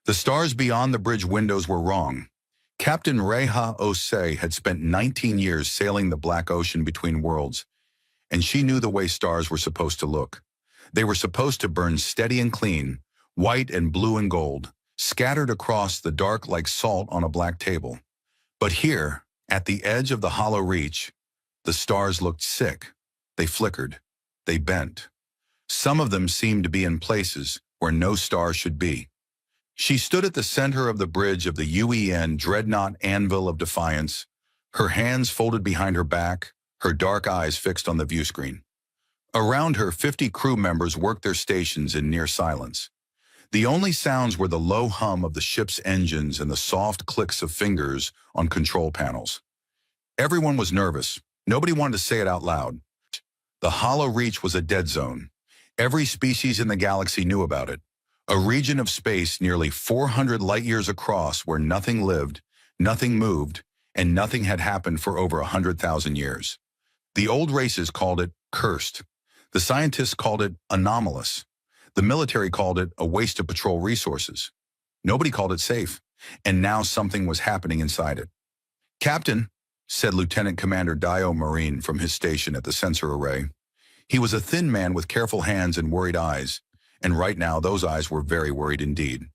The stars beyond the bridge windows were wrong. Captain Reha had spent 19 years sailing the Black Ocean between worlds, and she knew the way stars were supposed to look. They were supposed to burn steady and clean, white and blue and gold, scattered across the dark like salt on a black table. But here, at the edge of the hollow reach, the stars looked sick. They flickered. They bent. Some of them seemed to be in places where no star should be. She stood at the center of the bridge of the UEN Dreadnought Anvil of Defiance, her hands folded behind her back, her dark eyes fixed on the viewscreen. Around her, 50 crew members worked their stations in near silence. The only sounds were the low hum of the ship's engines and the soft clicks of fingers on control panels. Everyone was nervous. Nobody wanted to say it out loud. The hollow reach was a dead zone. Every species in the galaxy knew about it. A region of space nearly 400 light-years across where nothing lived, nothing moved, and nothing had happened for over 100,000 years. The old races called it cursed. The scientists called it anomalous. The military called it a waste of patrol resources. Nobody called it safe, and now something was happening inside it. "Captain," said Lieutenant Commander Dio Marine from his station at the sensor array. He was a thin man with careful hands and worried eyes, and right now those eyes were very worried indeed.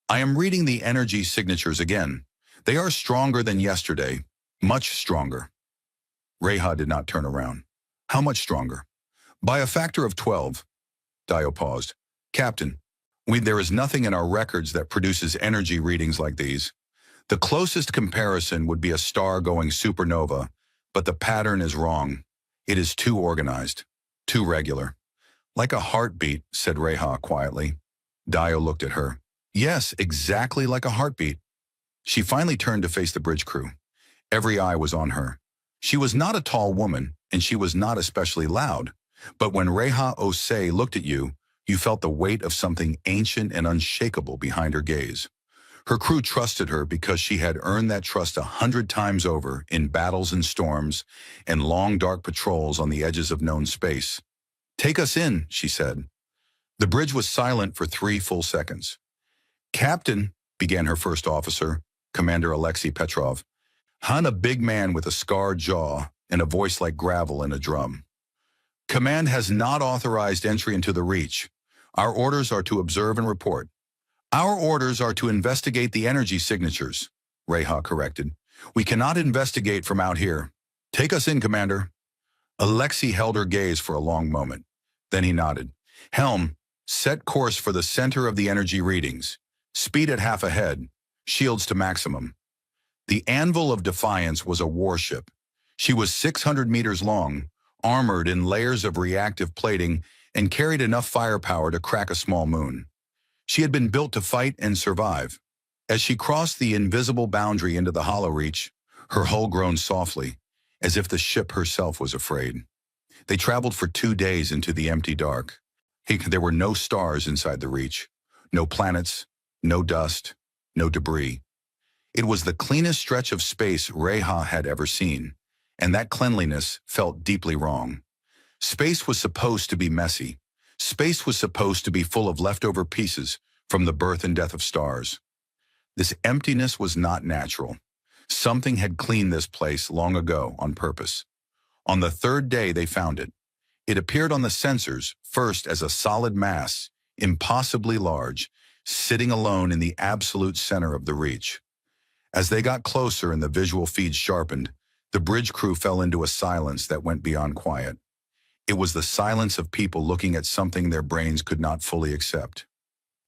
"I am reading the energy signatures again. They are stronger than yesterday, much stronger." Reha did not turn around. "How much stronger?" "By a factor of 12. Dio paused. "Captain, there is nothing in our records that produces energy readings like these. The closest comparison would be a star going supernova, but the pattern is wrong. It is too organized, too regular." "Like a heartbeat," said Reha quietly. Dio looked at her. "Yes, exactly like a heartbeat." She finally turned to face the bridge crew. Every eye was on her. She was not a tall woman, and she was not especially loud. But when Reha looked at you, you felt the weight of something ancient and unshakable behind her gaze. Her crew trusted her because she had earned that trust 100 times over in battles and storms and long dark patrols on the edges of known space. "Take us in," she said. The bridge was silent for 3 full seconds. "Captain," began her first officer, Commander Alexei Petrov, a big man with a scarred jaw and a voice like gravel in a drum. "Command has not authorized entry into the Reach. Our orders are to observe and report." "Our orders are to investigate the energy signatures," Reha corrected. "We cannot investigate from out here. Take us in, Commander." Alexei held her gaze for a long moment. Then he nodded. "Helm, set course for the center of the energy readings. Speed at half ahead. Shields to maximum." The Anvil of Defiance was a warship. She was 600 meters long, armored in layers of reactive plating, and carried enough firepower to crack a small moon. She had been built to fight and survive. As she crossed the invisible boundary into the hollow reach, her hull groaned softly, as if the ship herself was afraid. They traveled for 2 days into the empty dark. There were no stars inside the reach, no planets, no dust, no debris. It was the cleanest stretch of space Reha had ever seen, and that cleanliness felt deeply wrong. Space was supposed to be messy. Space was supposed to be full of leftover pieces from the birth and death of stars. This emptiness was not natural. Something had cleaned this place long ago on purpose. On the 3rd day they found it. It appeared on the sensors first as a solid mass, impossibly large, sitting alone in the absolute center of the reach. As they got closer and the visual feeds sharpened, the bridge crew fell into a silence that went beyond quiet. It was the silence of people looking at something their brains could not fully accept.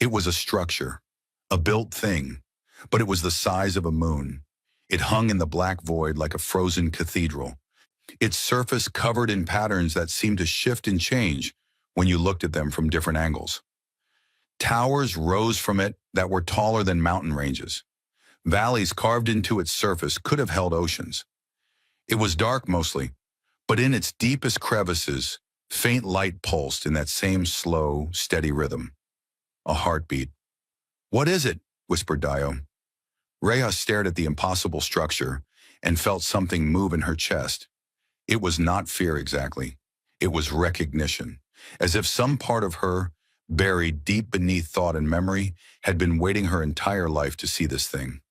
It was a structure, a built thing, but it was the size of a moon. It hung in the black void like a frozen cathedral, its surface covered in patterns that seemed to shift and change when you looked at them from different angles. Towers rose from it that were taller than mountain ranges. Valleys carved into its surface could have held oceans. It was dark mostly, but in its deepest crevices, faint light pulsed in that same slow, steady rhythm. A heartbeat. "What is it?" whispered Dio. Reha stared at the impossible structure and felt something move in her chest. It was not fear exactly. It was recognition, as if some part of her, buried deep beneath thought and memory, had been waiting her entire life to see this thing.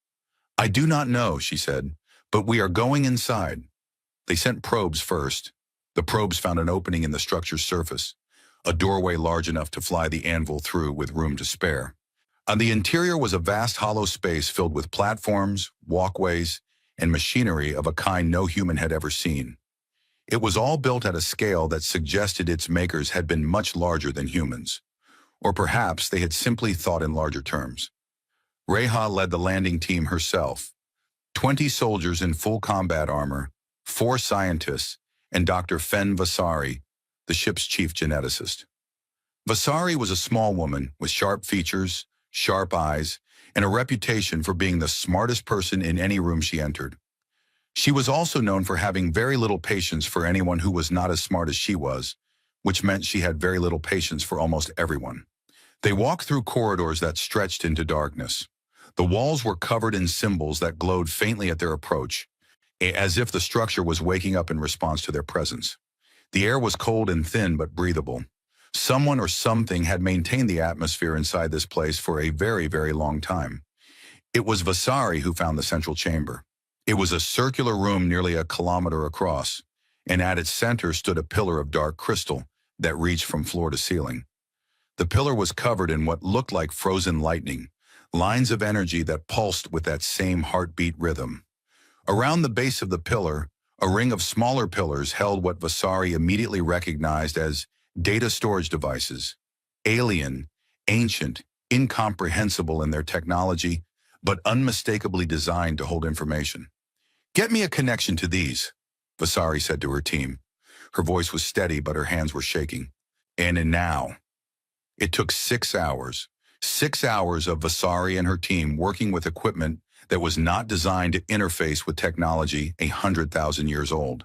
"I do not know," she said, "but we are going inside." They sent probes first. The probes found an opening in the structure's surface, a doorway large enough to fly the anvil through with room to spare. On the interior was a vast hollow space filled with platforms, walkways, and machinery of a kind no human had ever seen. It was all built at a scale that suggested its makers had been much larger than humans. Or perhaps they had simply thought in larger terms. Reha led the landing team herself. 20 soldiers in full combat armor, 4 scientists, and Dr. Fen Vasari, the ship's chief geneticist. Vasari was a small woman with sharp features, sharp eyes, and a reputation for being the smartest person in any room she entered. She was also known for having very little patience for anyone who was not as smart as she was, which meant she had very little patience for almost everyone. They walked through corridors that stretched into darkness. The walls were covered in symbols that glowed faintly at their approach, as if the structure was waking up in response to their presence. The air was cold and thin but breathable. Someone or something had maintained the atmosphere inside this place for a very, very long time. It was Vasari who found the central chamber. It was a circular room nearly a kilometer across, and at its center stood a pillar of dark crystal that reached from floor to ceiling. The pillar was covered in what looked like frozen lightning, lines of energy that pulsed with that same heartbeat rhythm. Around the base of the pillar, a ring of smaller pillars held what Vasari immediately recognized as data storage devices, alien, ancient, incomprehensible in their technology, but unmistakably designed to hold information. "Get me a connection to these," Vasari said to her team. Her voice was steady, but her hands were shaking. And now. It took 6 hours. 6 hours of Vasari and her team working with equipment that was not designed to interface with technology 100,000 years old.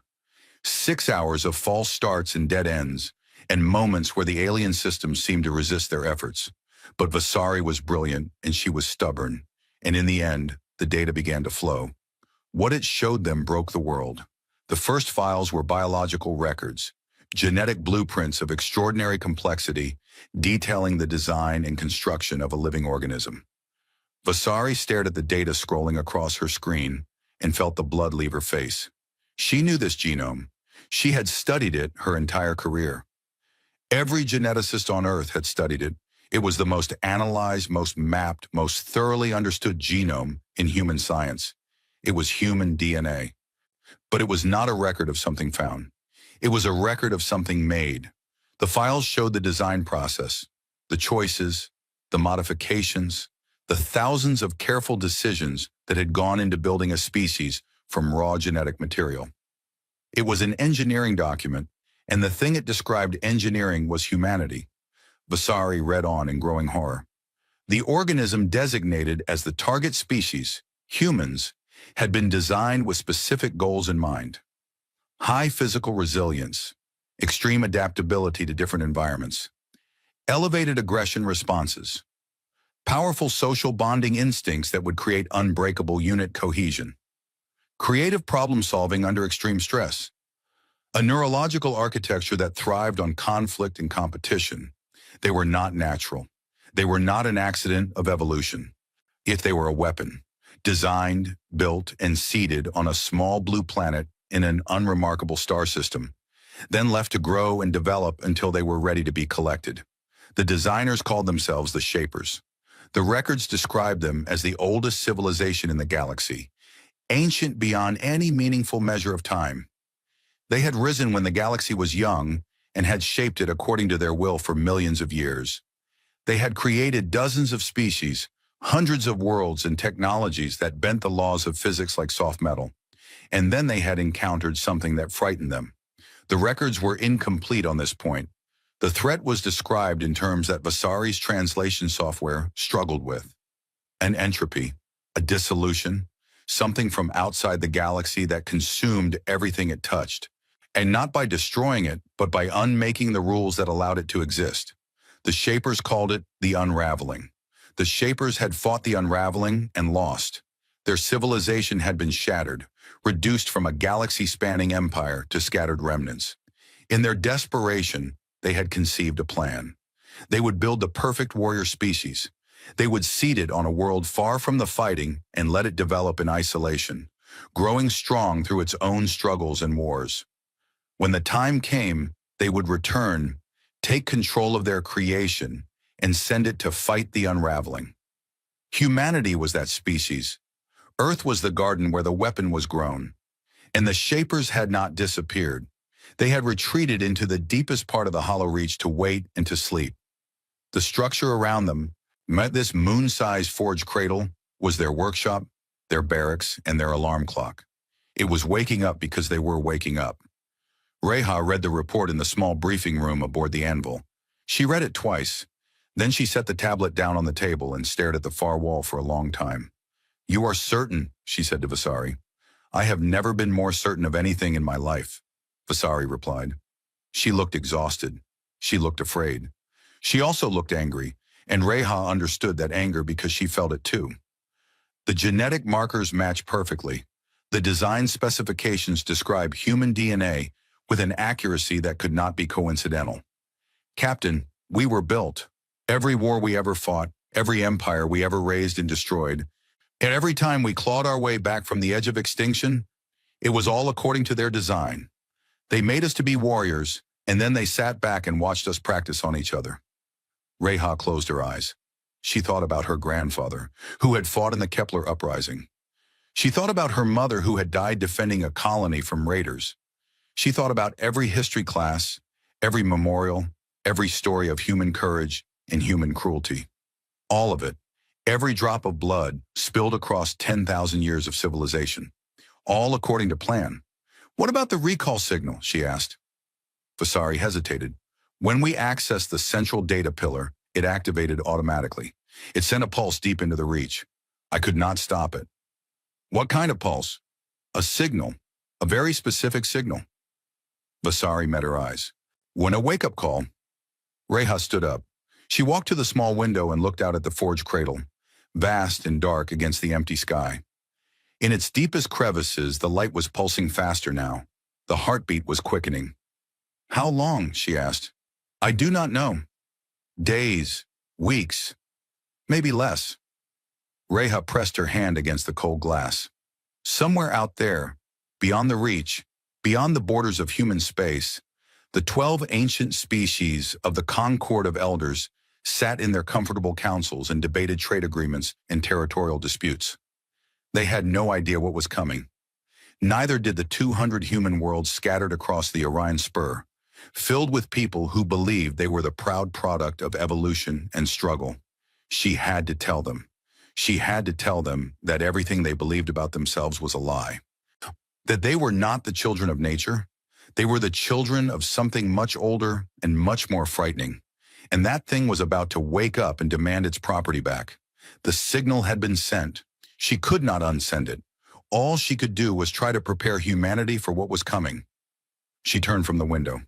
6 hours of false starts and dead ends, and moments where the alien systems seemed to resist their efforts. But Vasari was brilliant, and she was stubborn, and in the end, the data began to flow. What it showed them broke the world. The first files were biological records, genetic blueprints of extraordinary complexity, detailing the design and construction of a living organism. Vasari stared at the data scrolling across her screen and felt the blood leave her face. She knew this genome. She had studied it her entire career. Every geneticist on Earth had studied it. It was the most analyzed, most mapped, most thoroughly understood genome in human science. It was human DNA. But it was not a record of something found. It was a record of something made. The files showed the design process, the choices, the modifications, the thousands of careful decisions that had gone into building a species from raw genetic material. It was an engineering document, and the thing it described engineering was humanity. Vasari read on in growing horror. The organism designated as the target species, humans, had been designed with specific goals in mind. High physical resilience, extreme adaptability to different environments, elevated aggression responses, powerful social bonding instincts that would create unbreakable unit cohesion, creative problem-solving under extreme stress, a neurological architecture that thrived on conflict and competition. They were not natural. They were not an accident of evolution. Yet they were a weapon, designed, built, and seeded on a small blue planet in an unremarkable star system, then left to grow and develop until they were ready to be collected. The designers called themselves the Shapers. The records described them as the oldest civilization in the galaxy, ancient beyond any meaningful measure of time. They had risen when the galaxy was young and had shaped it according to their will for millions of years. They had created dozens of species, hundreds of worlds and technologies that bent the laws of physics like soft metal. And then they had encountered something that frightened them. The records were incomplete on this point. The threat was described in terms that Vasari's translation software struggled with. An entropy, a dissolution, something from outside the galaxy that consumed everything it touched. And not by destroying it, but by unmaking the rules that allowed it to exist. The Shapers called it the unraveling. The Shapers had fought the unraveling and lost. Their civilization had been shattered, reduced from a galaxy-spanning empire to scattered remnants. In their desperation, they had conceived a plan. They would build the perfect warrior species. They would seed it on a world far from the fighting and let it develop in isolation, growing strong through its own struggles and wars. When the time came, they would return, take control of their creation, and send it to fight the unraveling. Humanity was that species. Earth was the garden where the weapon was grown. And the Shapers had not disappeared. They had retreated into the deepest part of the hollow reach to wait and to sleep. The structure around them, this moon-sized forge cradle, was their workshop, their barracks, and their alarm clock. It was waking up because they were waking up. Reha read the report in the small briefing room aboard the anvil. She read it twice. Then she set the tablet down on the table and stared at the far wall for a long time. "You are certain," she said to Vasari. "I have never been more certain of anything in my life," Vasari replied. She looked exhausted. She looked afraid. She also looked angry, and Reha understood that anger because she felt it too. The genetic markers match perfectly. The design specifications describe human DNA with an accuracy that could not be coincidental. "Captain, we were built. Every war we ever fought, every empire we ever raised and destroyed, and every time we clawed our way back from the edge of extinction, it was all according to their design. They made us to be warriors, and then they sat back and watched us practice on each other." Reha closed her eyes. She thought about her grandfather, who had fought in the Kepler uprising. She thought about her mother, who had died defending a colony from raiders. She thought about every history class, every memorial, every story of human courage and human cruelty. All of it, every drop of blood spilled across 10,000 years of civilization, all according to plan. "What about the recall signal?" she asked. Vasari hesitated. "When we accessed the central data pillar, it activated automatically. It sent a pulse deep into the reach. I could not stop it." "What kind of pulse?" "A signal, a very specific signal." Vasari met her eyes. "When a wake-up call." Reha stood up. She walked to the small window and looked out at the forge cradle, vast and dark against the empty sky. In its deepest crevices, the light was pulsing faster now. The heartbeat was quickening. "How long?" she asked. "I do not know. Days, weeks, maybe less." Reha pressed her hand against the cold glass. Somewhere out there, beyond the reach, beyond the borders of human space, the 12 ancient species of the Concord of Elders sat in their comfortable councils and debated trade agreements and territorial disputes. They had no idea what was coming. Neither did the 200 human worlds scattered across the Orion Spur, filled with people who believed they were the proud product of evolution and struggle. She had to tell them. She had to tell them that everything they believed about themselves was a lie. That they were not the children of nature. They were the children of something much older and much more frightening. And that thing was about to wake up and demand its property back. The signal had been sent. She could not unsend it. All she could do was try to prepare humanity for what was coming. She turned from the window.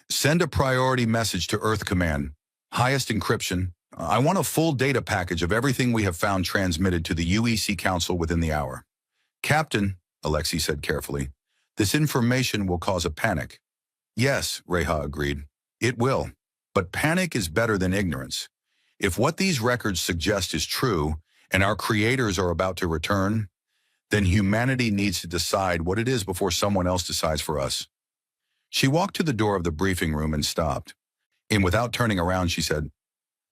"Send a priority message to Earth Command. Highest encryption. I want a full data package of everything we have found transmitted to the UEC Council within the hour." "Captain," Alexei said carefully, "this information will cause a panic." "Yes," Reha agreed, "it will. But panic is better than ignorance. If what these records suggest is true, and our creators are about to return, then humanity needs to decide what it is before someone else decides for us." She walked to the door of the briefing room and stopped. And without turning around, she said,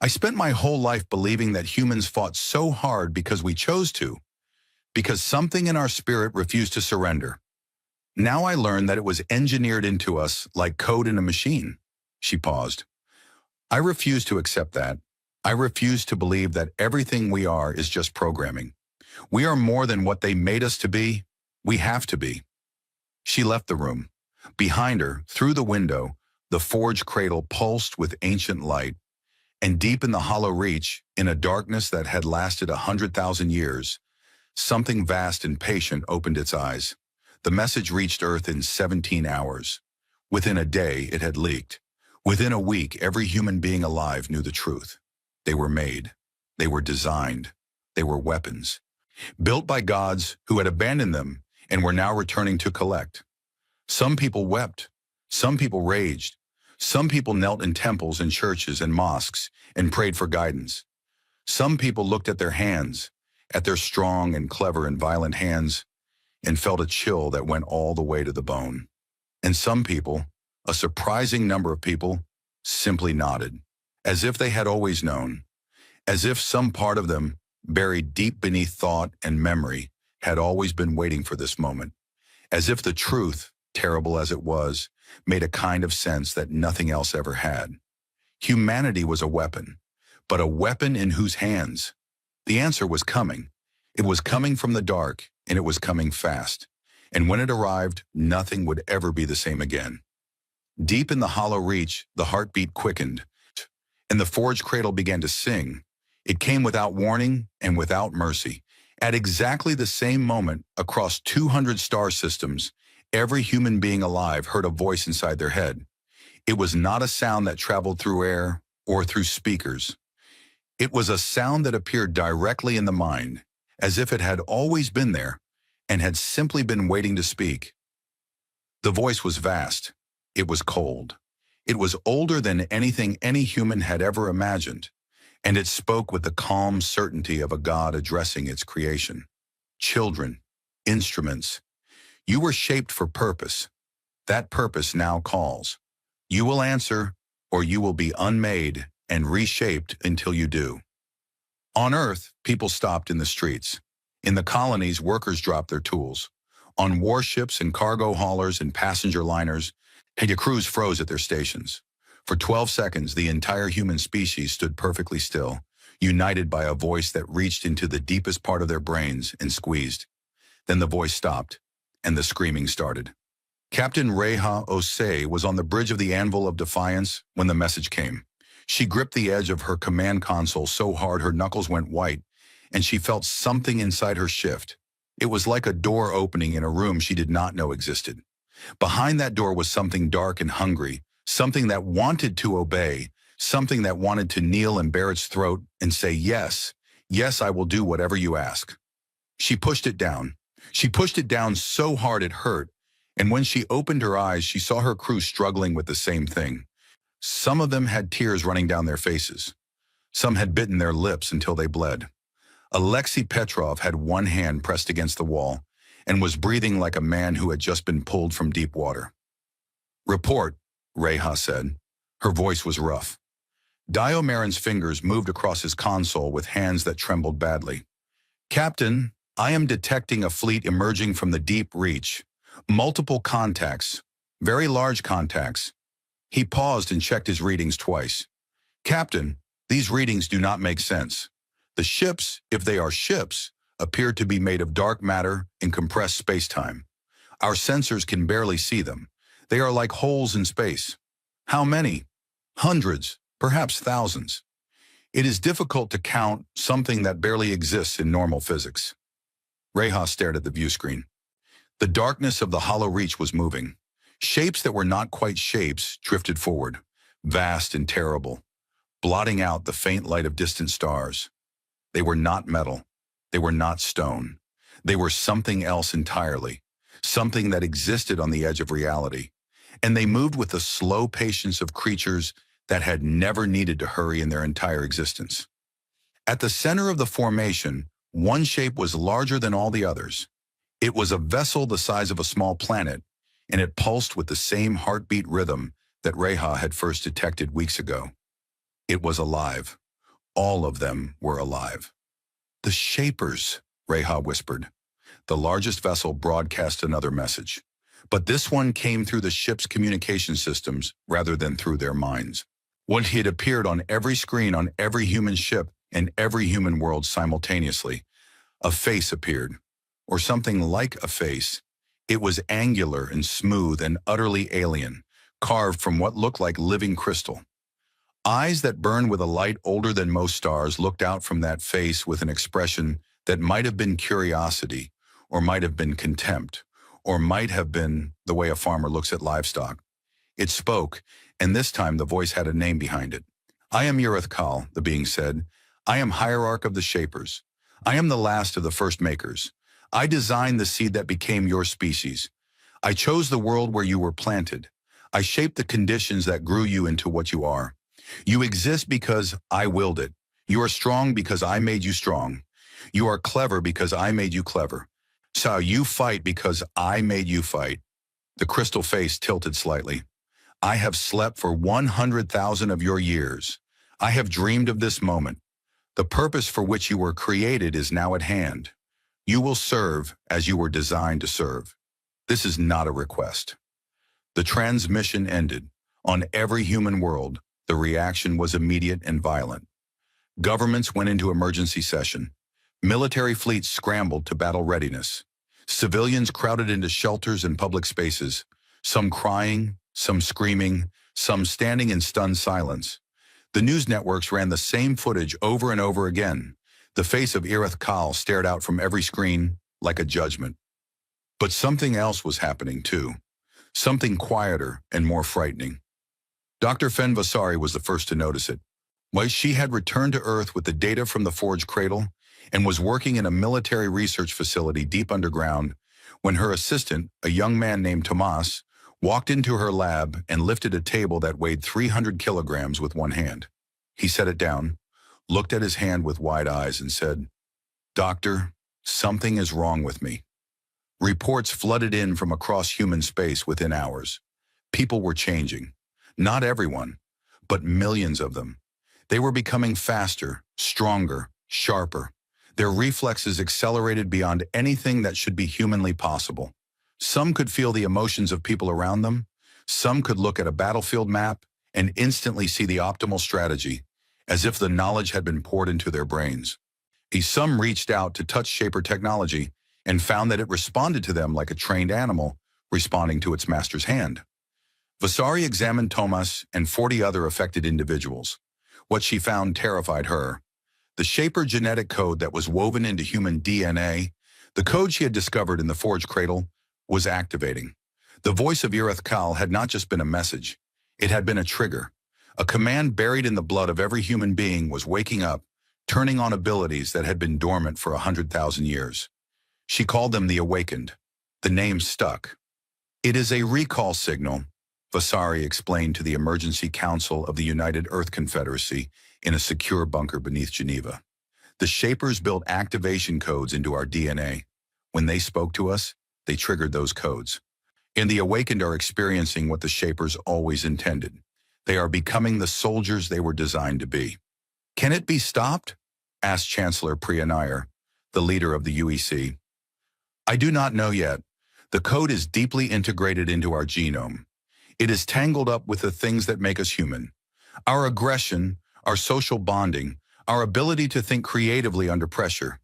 "I spent my whole life believing that humans fought so hard because we chose to, because something in our spirit refused to surrender. Now I learn that it was engineered into us like code in a machine." She paused. "I refuse to accept that. I refuse to believe that everything we are is just programming. We are more than what they made us to be. We have to be." She left the room. Behind her, through the window, the forge cradle pulsed with ancient light. And deep in the hollow reach, in a darkness that had lasted 100,000 years, something vast and patient opened its eyes. The message reached Earth in 17 hours. Within a day, it had leaked. Within a week, every human being alive knew the truth. They were made. They were designed. They were weapons. Built by gods who had abandoned them and were now returning to collect. Some people wept. Some people raged. Some people knelt in temples and churches and mosques and prayed for guidance. Some people looked at their hands, at their strong and clever and violent hands, and felt a chill that went all the way to the bone. And some people, a surprising number of people, simply nodded, as if they had always known, as if some part of them, buried deep beneath thought and memory, had always been waiting for this moment, as if the truth, terrible as it was, made a kind of sense that nothing else ever had. Humanity was a weapon, but a weapon in whose hands? The answer was coming. It was coming from the dark, and it was coming fast. And when it arrived, nothing would ever be the same again. Deep in the hollow reach, the heartbeat quickened, and the forged cradle began to sing. It came without warning and without mercy. At exactly the same moment, across 200 star systems, every human being alive heard a voice inside their head. It was not a sound that traveled through air or through speakers. It was a sound that appeared directly in the mind, as if it had always been there and had simply been waiting to speak. The voice was vast. It was cold. It was older than anything any human had ever imagined, and it spoke with the calm certainty of a god addressing its creation. Children, instruments, you were shaped for purpose. That purpose now calls. You will answer, or you will be unmade and reshaped until you do. On Earth, people stopped in the streets. In the colonies, workers dropped their tools. On warships and cargo haulers and passenger liners, the crews froze at their stations. For 12 seconds, the entire human species stood perfectly still, united by a voice that reached into the deepest part of their brains and squeezed. Then the voice stopped, and the screaming started. Captain Reha Osei was on the bridge of the Anvil of Defiance when the message came. She gripped the edge of her command console so hard her knuckles went white, and she felt something inside her shift. It was like a door opening in a room she did not know existed. Behind that door was something dark and hungry, something that wanted to obey, something that wanted to kneel and bare its throat and say, yes, yes, I will do whatever you ask. She pushed it down. She pushed it down so hard it hurt, and when she opened her eyes, she saw her crew struggling with the same thing. Some of them had tears running down their faces. Some had bitten their lips until they bled. Alexei Petrov had one hand pressed against the wall and was breathing like a man who had just been pulled from deep water. Report, Reha said. Her voice was rough. Diomarin's fingers moved across his console with hands that trembled badly. Captain, I am detecting a fleet emerging from the deep reach. Multiple contacts, very large contacts. He paused and checked his readings twice. Captain, these readings do not make sense. The ships, if they are ships, appear to be made of dark matter in compressed space-time. Our sensors can barely see them. They are like holes in space. How many? Hundreds, perhaps thousands. It is difficult to count something that barely exists in normal physics. Reha stared at the view screen. The darkness of the hollow reach was moving. Shapes that were not quite shapes drifted forward, vast and terrible, blotting out the faint light of distant stars. They were not metal. They were not stone. They were something else entirely, something that existed on the edge of reality. And they moved with the slow patience of creatures that had never needed to hurry in their entire existence. At the center of the formation, one shape was larger than all the others. It was a vessel the size of a small planet, and it pulsed with the same heartbeat rhythm that Reha had first detected weeks ago. It was alive. All of them were alive. The Shapers, Reha whispered. The largest vessel broadcast another message. But this one came through the ship's communication systems rather than through their minds. What had appeared on every screen on every human ship and every human world simultaneously. A face appeared, or something like a face. It was angular and smooth and utterly alien, carved from what looked like living crystal. Eyes that burned with a light older than most stars looked out from that face with an expression that might have been curiosity, or might have been contempt, or might have been the way a farmer looks at livestock. It spoke, and this time the voice had a name behind it. I am Urith-Kal, the being said. I am hierarch of the Shapers. I am the last of the first makers. I designed the seed that became your species. I chose the world where you were planted. I shaped the conditions that grew you into what you are. You exist because I willed it. You are strong because I made you strong. You are clever because I made you clever. So you fight because I made you fight. The crystal face tilted slightly. I have slept for 100,000 of your years. I have dreamed of this moment. The purpose for which you were created is now at hand. You will serve as you were designed to serve. This is not a request. The transmission ended. On every human world, the reaction was immediate and violent. Governments went into emergency session. Military fleets scrambled to battle readiness. Civilians crowded into shelters and public spaces, some crying, some screaming, some standing in stunned silence. The news networks ran the same footage over and over again. The face of Irith Kal stared out from every screen like a judgment. But something else was happening too. Something quieter and more frightening. Dr. Fen Vasari was the first to notice it. She had returned to Earth with the data from the Forge Cradle and was working in a military research facility deep underground when her assistant, a young man named Tomas, walked into her lab and lifted a table that weighed 300 kilograms with one hand. He set it down, looked at his hand with wide eyes and said, "Doctor, something is wrong with me." Reports flooded in from across human space within hours. People were changing. Not everyone, but millions of them. They were becoming faster, stronger, sharper. Their reflexes accelerated beyond anything that should be humanly possible. Some could feel the emotions of people around them. Some could look at a battlefield map and instantly see the optimal strategy, as if the knowledge had been poured into their brains. Some reached out to touch Shaper technology and found that it responded to them like a trained animal responding to its master's hand. Vasari examined Tomas and 40 other affected individuals. What she found terrified her. The Shaper genetic code that was woven into human DNA, the code she had discovered in the Forge Cradle, was activating. The voice of Irith Kal had not just been a message, it had been a trigger. A command buried in the blood of every human being was waking up, turning on abilities that had been dormant for 100,000 years. She called them the Awakened. The name stuck. "It is a recall signal," Vasari explained to the Emergency Council of the United Earth Confederacy in a secure bunker beneath Geneva. "The Shapers built activation codes into our DNA. When they spoke to us, they triggered those codes. And the Awakened are experiencing what the Shapers always intended. They are becoming the soldiers they were designed to be." "Can it be stopped?" asked Chancellor Priya Nair, the leader of the UEC. "I do not know yet. The code is deeply integrated into our genome. It is tangled up with the things that make us human. Our aggression, our social bonding, our ability to think creatively under pressure.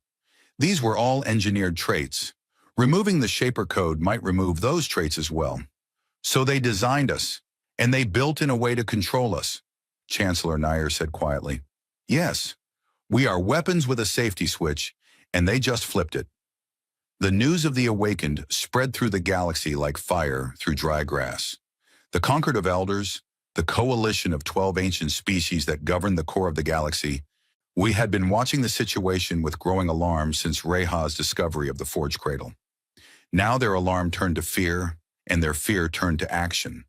These were all engineered traits. Removing the Shaper code might remove those traits as well. So they designed us, and they built in a way to control us," Chancellor Nair said quietly. "Yes, we are weapons with a safety switch, and they just flipped it." The news of the Awakened spread through the galaxy like fire through dry grass. The Concord of Elders, the coalition of 12 ancient species that governed the core of the galaxy, we had been watching the situation with growing alarm since Reha's discovery of the Forge Cradle. Now their alarm turned to fear, and their fear turned to action.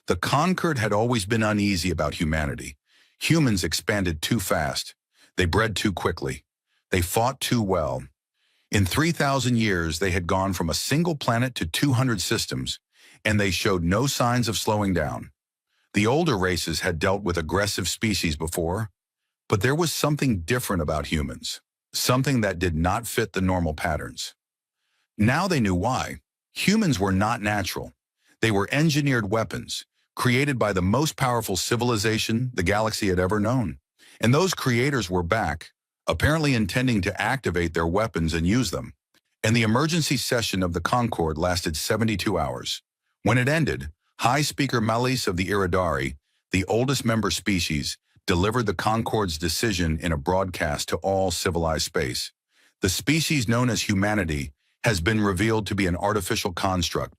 The Concord had always been uneasy about humanity. Humans expanded too fast. They bred too quickly. They fought too well. In 3,000 years, they had gone from a single planet to 200 systems, and they showed no signs of slowing down. The older races had dealt with aggressive species before, but there was something different about humans, something that did not fit the normal patterns. Now they knew why. Humans were not natural. They were engineered weapons, created by the most powerful civilization the galaxy had ever known. And those creators were back, apparently intending to activate their weapons and use them. And the emergency session of the Concord lasted 72 hours. When it ended, High Speaker Malis of the Iridari, the oldest member species, delivered the Concord's decision in a broadcast to all civilized space. The species known as humanity has been revealed to be an artificial construct,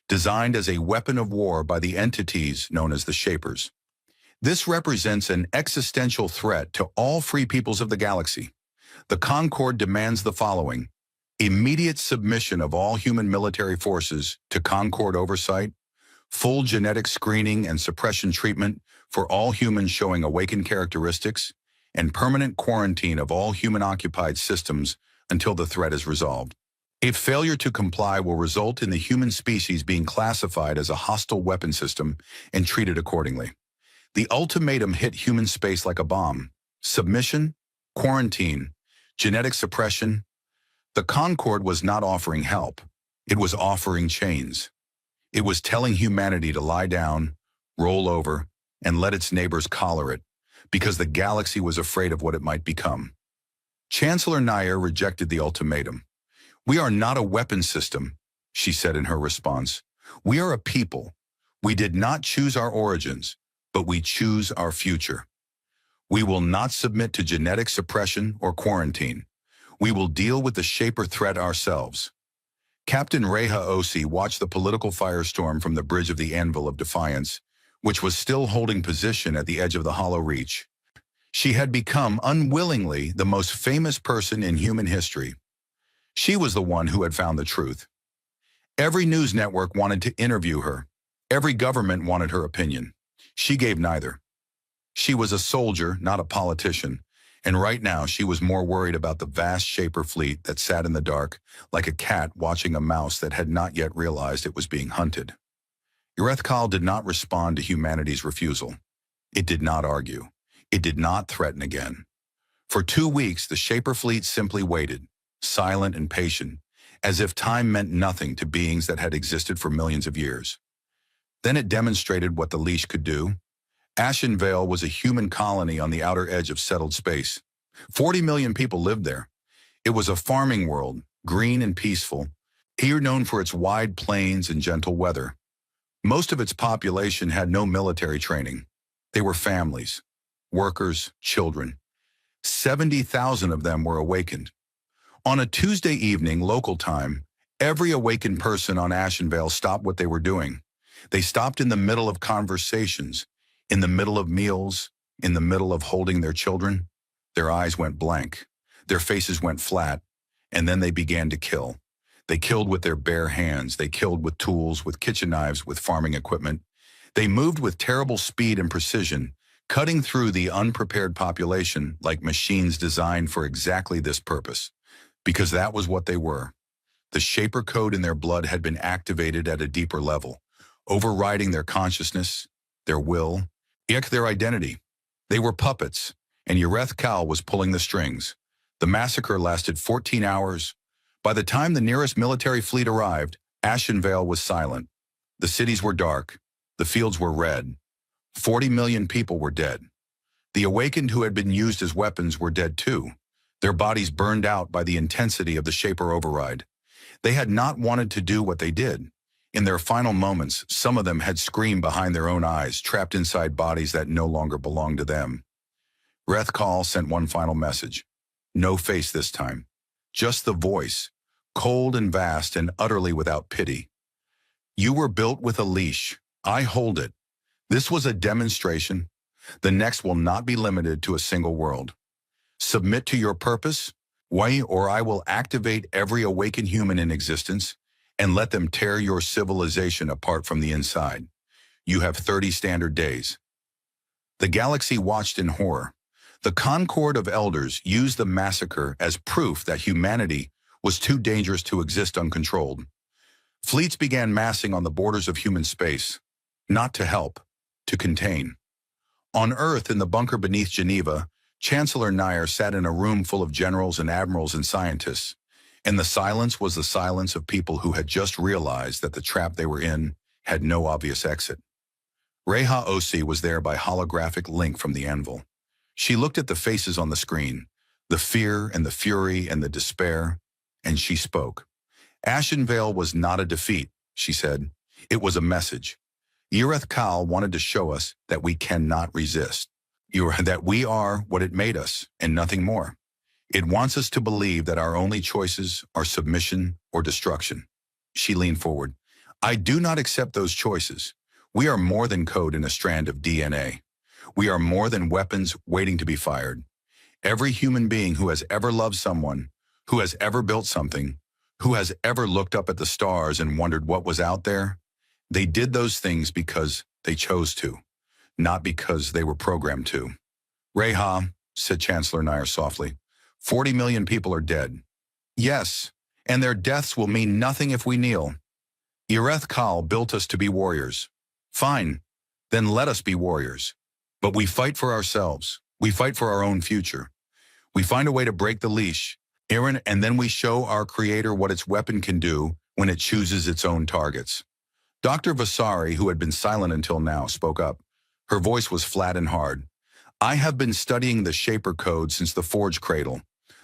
designed as a weapon of war by the entities known as the Shapers. This represents an existential threat to all free peoples of the galaxy. The Concord demands the following: immediate submission of all human military forces to Concord oversight, full genetic screening and suppression treatment for all humans showing awakened characteristics, and permanent quarantine of all human-occupied systems until the threat is resolved. If failure to comply will result in the human species being classified as a hostile weapon system and treated accordingly. The ultimatum hit human space like a bomb. Submission, quarantine, genetic suppression. The Concorde was not offering help. It was offering chains. It was telling humanity to lie down, roll over, and let its neighbors collar it, because the galaxy was afraid of what it might become. Chancellor Nair rejected the ultimatum. "We are not a weapon system," she said in her response. "We are a people. We did not choose our origins, but we choose our future. We will not submit to genetic suppression or quarantine. We will deal with the Shaper threat ourselves." Captain Reha Osi watched the political firestorm from the bridge of the Anvil of Defiance, which was still holding position at the edge of the Hollow Reach. She had become, unwillingly, the most famous person in human history. She was the one who had found the truth. Every news network wanted to interview her. Every government wanted her opinion. She gave neither. She was a soldier, not a politician, and right now she was more worried about the vast Shaper fleet that sat in the dark, like a cat watching a mouse that had not yet realized it was being hunted. Urethkal did not respond to humanity's refusal. It did not argue. It did not threaten again. For 2 weeks, the Shaper fleet simply waited, silent and patient, as if time meant nothing to beings that had existed for millions of years. Then it demonstrated what the leash could do. Ashen Vale was a human colony on the outer edge of settled space. 40 million people lived there. It was a farming world, green and peaceful, here known for its wide plains and gentle weather. Most of its population had no military training. They were families, workers, children. 70,000 of them were awakened. On a Tuesday evening, local time, every awakened person on Ashenvale stopped what they were doing. They stopped in the middle of conversations, in the middle of meals, in the middle of holding their children. Their eyes went blank. Their faces went flat, and then they began to kill. They killed with their bare hands. They killed with tools, with kitchen knives, with farming equipment. They moved with terrible speed and precision, cutting through the unprepared population like machines designed for exactly this purpose. Because that was what they were. The Shaper code in their blood had been activated at a deeper level, overriding their consciousness, their will, their identity. They were puppets, and Urethkal was pulling the strings. The massacre lasted 14 hours. By the time the nearest military fleet arrived, Ashenvale was silent. The cities were dark. The fields were red. 40 million people were dead. The awakened who had been used as weapons were dead too, their bodies burned out by the intensity of the Shaper override. They had not wanted to do what they did. In their final moments, some of them had screamed behind their own eyes, trapped inside bodies that no longer belonged to them. Rethkal sent one final message. No face this time. Just the voice, cold and vast and utterly without pity. You were built with a leash. I hold it. This was a demonstration. The next will not be limited to a single world. Submit to your purpose, or I will activate every awakened human in existence and let them tear your civilization apart from the inside. You have 30 standard days. The galaxy watched in horror. The Concorde of Elders used the massacre as proof that humanity was too dangerous to exist uncontrolled. Fleets began massing on the borders of human space, not to help, to contain. On Earth, in the bunker beneath Geneva, Chancellor Nair sat in a room full of generals and admirals and scientists, and the silence was the silence of people who had just realized that the trap they were in had no obvious exit. Reha Osi was there by holographic link from the Anvil. She looked at the faces on the screen, the fear and the fury and the despair, and she spoke. Ashenvale was not a defeat, she said. It was a message. Urethkal wanted to show us that we cannot resist, that we are what it made us and nothing more. It wants us to believe that our only choices are submission or destruction. She leaned forward. I do not accept those choices. We are more than code in a strand of DNA. We are more than weapons waiting to be fired. Every human being who has ever loved someone, who has ever built something, who has ever looked up at the stars and wondered what was out there, They did those things because they chose to, not because they were programmed to. Reha, said Chancellor Nair softly, 40 million people are dead. Yes, and their deaths will mean nothing if we kneel. Ireth Kal built us to be warriors. Fine, then let us be warriors. But we fight for ourselves. We fight for our own future. We find a way to break the leash, Aaron, and then we show our creator what its weapon can do when it chooses its own targets. Dr. Vasari, who had been silent until now, spoke up. Her voice was flat and hard. I have been studying the Shaper Code since the Forge Cradle.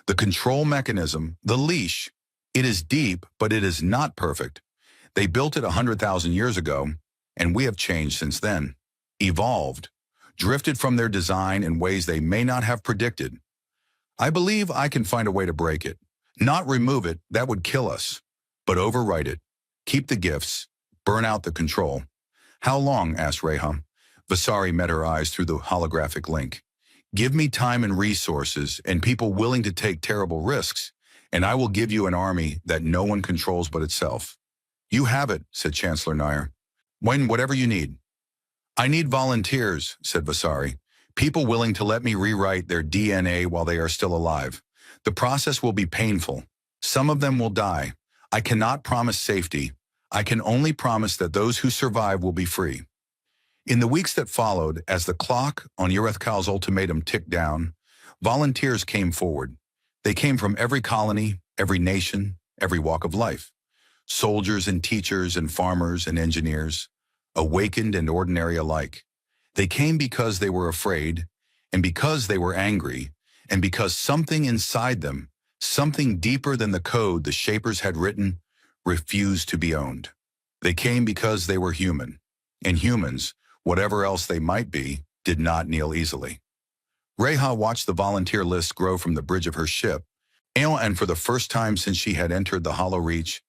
The control mechanism, the leash, it is deep, but it is not perfect. They built it 100,000 years ago, and we have changed since then. Evolved, drifted from their design in ways they may not have predicted. I believe I can find a way to break it. Not remove it, that would kill us, but overwrite it. Keep the gifts, burn out the control. How long? Asked Reha. Vasari met her eyes through the holographic link. Give me time and resources and people willing to take terrible risks, and I will give you an army that no one controls but itself. You have it, said Chancellor Nair. Whatever you need. I need volunteers, said Vasari. People willing to let me rewrite their DNA while they are still alive. The process will be painful. Some of them will die. I cannot promise safety. I can only promise that those who survive will be free. In the weeks that followed, as the clock on Ireth Kal's ultimatum ticked down, volunteers came forward. They came from every colony, every nation, every walk of life. Soldiers and teachers and farmers and engineers, awakened and ordinary alike. They came because they were afraid, and because they were angry, and because something inside them, something deeper than the code the Shapers had written, refused to be owned. They came because they were human, and humans, whatever else they might be, did not kneel easily. Reha watched the volunteer list grow from the bridge of her ship, and for the first time since she had entered the Hollow Reach,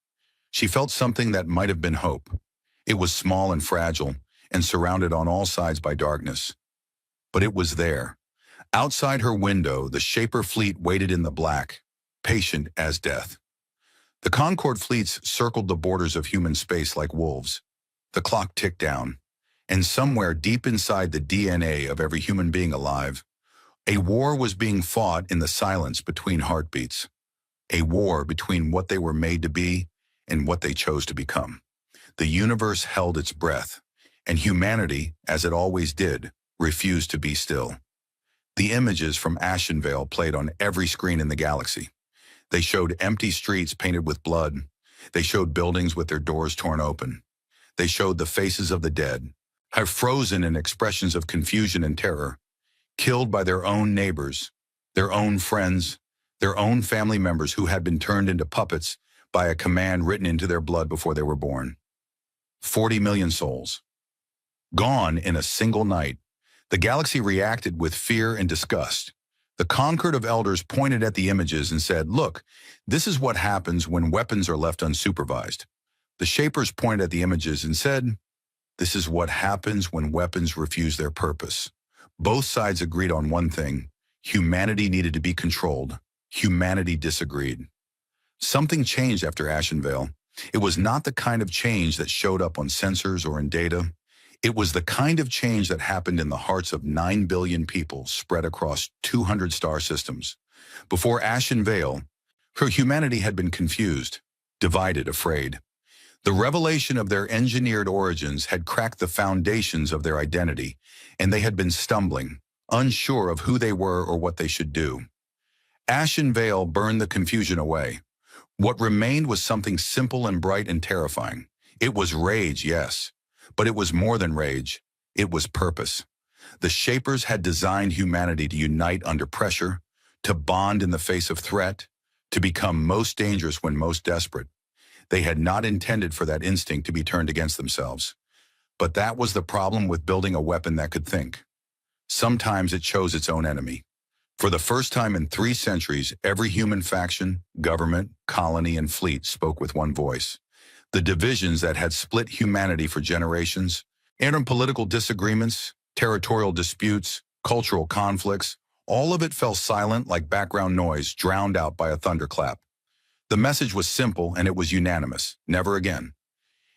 she felt something that might have been hope. It was small and fragile, and surrounded on all sides by darkness. But it was there. Outside her window, the Shaper fleet waited in the black, patient as death. The Concord fleets circled the borders of human space like wolves. The clock ticked down, and somewhere deep inside the DNA of every human being alive, a war was being fought in the silence between heartbeats. A war between what they were made to be and what they chose to become. The universe held its breath, and humanity, as it always did, refused to be still. The images from Ashenvale played on every screen in the galaxy. They showed empty streets painted with blood. They showed buildings with their doors torn open. They showed the faces of the dead, frozen in expressions of confusion and terror, killed by their own neighbors, their own friends, their own family members who had been turned into puppets by a command written into their blood before they were born. 40 million souls. Gone in a single night. The galaxy reacted with fear and disgust. The Concord of Elders pointed at the images and said, "Look, this is what happens when weapons are left unsupervised." The Shapers pointed at the images and said, "This is what happens when weapons refuse their purpose." Both sides agreed on one thing: humanity needed to be controlled. Humanity disagreed. Something changed after Ashenvale. It was not the kind of change that showed up on sensors or in data. It was the kind of change that happened in the hearts of 9 billion people spread across 200 star systems. Before Ashenvale, humanity had been confused, divided, afraid. The revelation of their engineered origins had cracked the foundations of their identity, and they had been stumbling, unsure of who they were or what they should do. Ashenvale burned the confusion away. What remained was something simple and bright and terrifying. It was rage, yes, but it was more than rage. It was purpose. The Shapers had designed humanity to unite under pressure, to bond in the face of threat, to become most dangerous when most desperate. They had not intended for that instinct to be turned against themselves. But that was the problem with building a weapon that could think. Sometimes it chose its own enemy. For the first time in 3 centuries, every human faction, government, colony, and fleet spoke with one voice. The divisions that had split humanity for generations, political disagreements, territorial disputes, cultural conflicts, all of it fell silent like background noise drowned out by a thunderclap. The message was simple and it was unanimous: never again.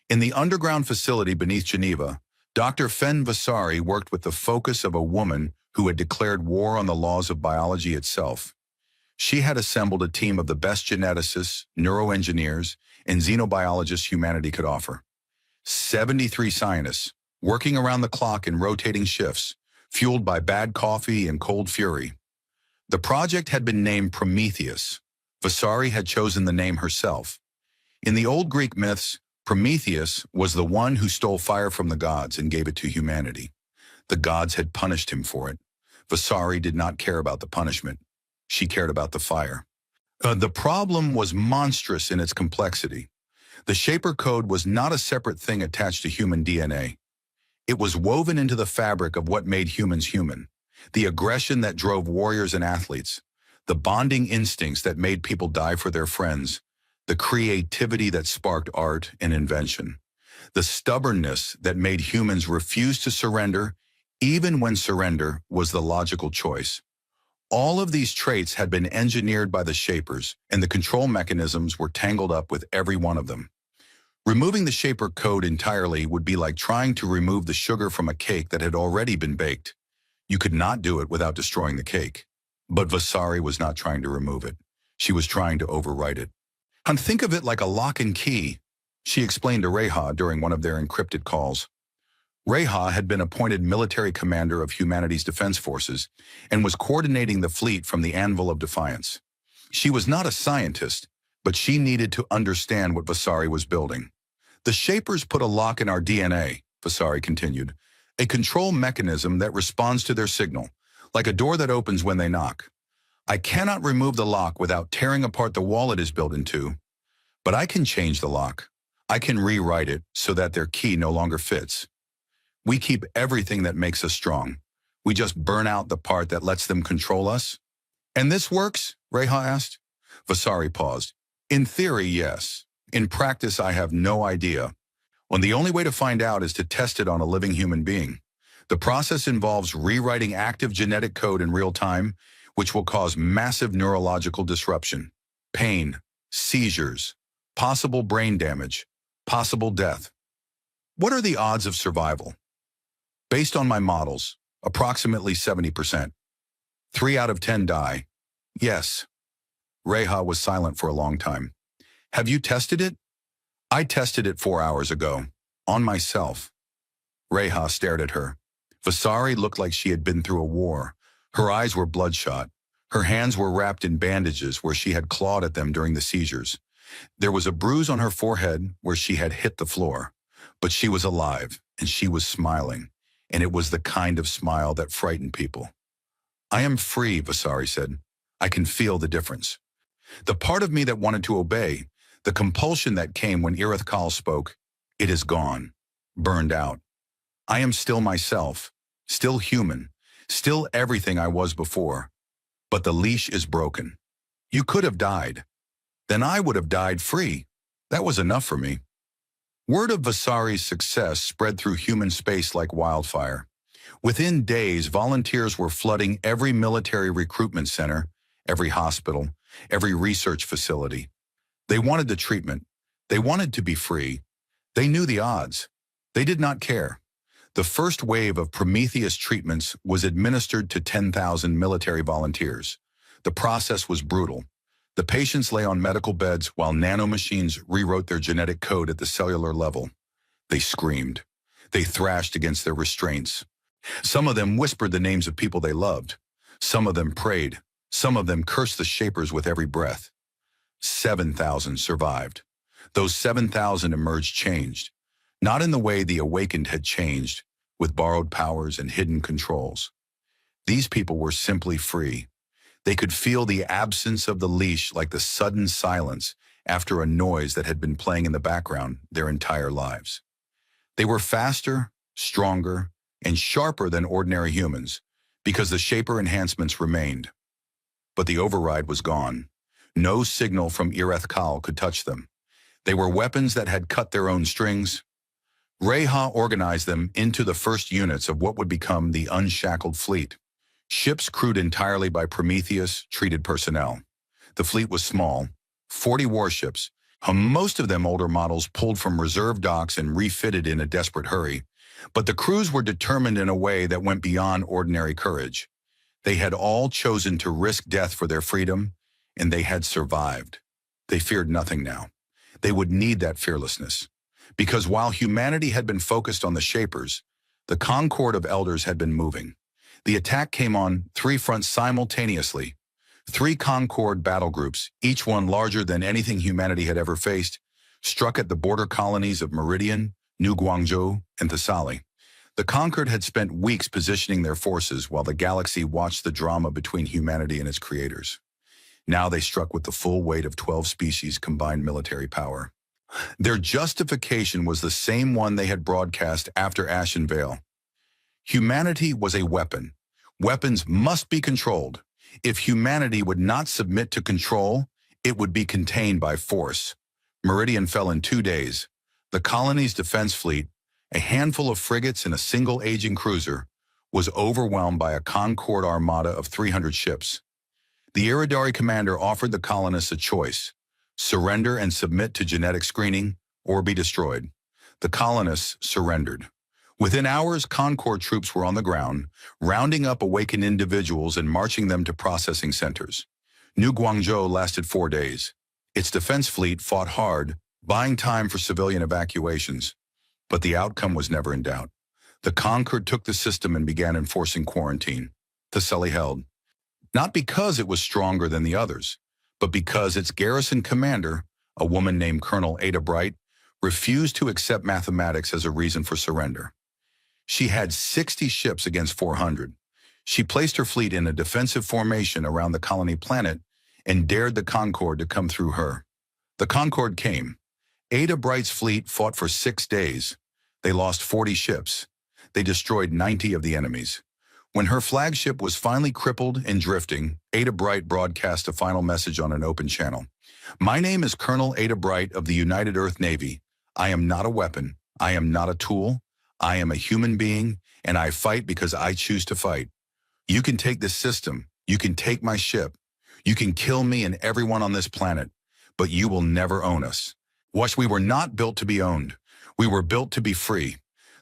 In the underground facility beneath Geneva, Dr. Fen Vasari worked with the focus of a woman who had declared war on the laws of biology itself. She had assembled a team of the best geneticists, neuroengineers, and xenobiologists humanity could offer. 73 scientists, working around the clock in rotating shifts, fueled by bad coffee and cold fury. The project had been named Prometheus. Vasari had chosen the name herself. In the old Greek myths, Prometheus was the one who stole fire from the gods and gave it to humanity. The gods had punished him for it. Vasari did not care about the punishment. She cared about the fire. The problem was monstrous in its complexity. The Shaper Code was not a separate thing attached to human DNA. It was woven into the fabric of what made humans human. The aggression that drove warriors and athletes. The bonding instincts that made people die for their friends. The creativity that sparked art and invention. The stubbornness that made humans refuse to surrender, even when surrender was the logical choice. All of these traits had been engineered by the Shapers, and the control mechanisms were tangled up with every one of them. Removing the Shaper Code entirely would be like trying to remove the sugar from a cake that had already been baked. You could not do it without destroying the cake. But Vasari was not trying to remove it. She was trying to overwrite it. And think of it like a lock and key, she explained to Reha during one of their encrypted calls. Reha had been appointed military commander of humanity's defense forces and was coordinating the fleet from the Anvil of Defiance. She was not a scientist, but she needed to understand what Vasari was building. The Shapers put a lock in our DNA, Vasari continued, a control mechanism that responds to their signal, like a door that opens when they knock. I cannot remove the lock without tearing apart the wall it is built into, but I can change the lock. I can rewrite it so that their key no longer fits. We keep everything that makes us strong. We just burn out the part that lets them control us. And this works? Reha asked. Vasari paused. In theory, yes. In practice, I have no idea. When the only way to find out is to test it on a living human being. The process involves rewriting active genetic code in real time, which will cause massive neurological disruption, pain, seizures, possible brain damage, possible death. What are the odds of survival? Based on my models, approximately 70%. 3 out of 10 die. Yes. Reha was silent for a long time. Have you tested it? I tested it 4 hours ago, on myself. Reha stared at her. Vasari looked like she had been through a war. Her eyes were bloodshot. Her hands were wrapped in bandages where she had clawed at them during the seizures. There was a bruise on her forehead where she had hit the floor. But she was alive, and she was smiling, and it was the kind of smile that frightened people. I am free, Vasari said. I can feel the difference. The part of me that wanted to obey, the compulsion that came when Irith Kal spoke, it is gone, burned out. I am still myself, still human, still everything I was before. But the leash is broken. You could have died. Then I would have died free. That was enough for me. Word of Vasari's success spread through human space like wildfire. Within days, volunteers were flooding every military recruitment center, every hospital, every research facility. They wanted the treatment. They wanted to be free. They knew the odds. They did not care. The first wave of Prometheus treatments was administered to 10,000 military volunteers. The process was brutal. The patients lay on medical beds while nanomachines rewrote their genetic code at the cellular level. They screamed. They thrashed against their restraints. Some of them whispered the names of people they loved. Some of them prayed. Some of them cursed the Shapers with every breath. 7,000 survived. Those 7,000 emerged changed. Not in the way the Awakened had changed, with borrowed powers and hidden controls. These people were simply free. They could feel the absence of the leash like the sudden silence after a noise that had been playing in the background their entire lives. They were faster, stronger, and sharper than ordinary humans because the Shaper enhancements remained. But the override was gone. No signal from Irith Kal could touch them. They were weapons that had cut their own strings. Reha organized them into the first units of what would become the Unshackled Fleet. Ships crewed entirely by Prometheus-treated personnel. The fleet was small, 40 warships, Most of them older models pulled from reserve docks and refitted in a desperate hurry, but the crews were determined in a way that went beyond ordinary courage. They had all chosen to risk death for their freedom, and they had survived. They feared nothing now. They would need that fearlessness. Because while humanity had been focused on the Shapers, the Concord of Elders had been moving. The attack came on 3 fronts simultaneously. 3 Concord battle groups, each one larger than anything humanity had ever faced, struck at the border colonies of Meridian, New Guangzhou, and Thessaly. The Concord had spent weeks positioning their forces while the galaxy watched the drama between humanity and its creators. Now they struck with the full weight of 12 species' combined military power. Their justification was the same one they had broadcast after Ashen Veil. Humanity was a weapon. Weapons must be controlled. If humanity would not submit to control, it would be contained by force. Meridian fell in 2 days. The colony's defense fleet, a handful of frigates and a single aging cruiser, was overwhelmed by a Concord armada of 300 ships. The Iridari commander offered the colonists a choice: surrender and submit to genetic screening, or be destroyed. The colonists surrendered. Within hours, Concord troops were on the ground, rounding up awakened individuals and marching them to processing centers. New Guangzhou lasted 4 days. Its defense fleet fought hard, buying time for civilian evacuations. But the outcome was never in doubt. The Concord took the system and began enforcing quarantine. Thessaly held. Not because it was stronger than the others, but because its garrison commander, a woman named Colonel Ada Bright, refused to accept mathematics as a reason for surrender. She had 60 ships against 400. She placed her fleet in a defensive formation around the colony planet and dared the Concord to come through her. The Concord came. Ada Bright's fleet fought for 6 days. They lost 40 ships. They destroyed 90 of the enemies. When her flagship was finally crippled and drifting, Ada Bright broadcast a final message on an open channel. "My name is Colonel Ada Bright of the United Earth Navy. I am not a weapon. I am not a tool. I am a human being, and I fight because I choose to fight. You can take this system. You can take my ship. You can kill me and everyone on this planet, but you will never own us. Watch, we were not built to be owned. We were built to be free."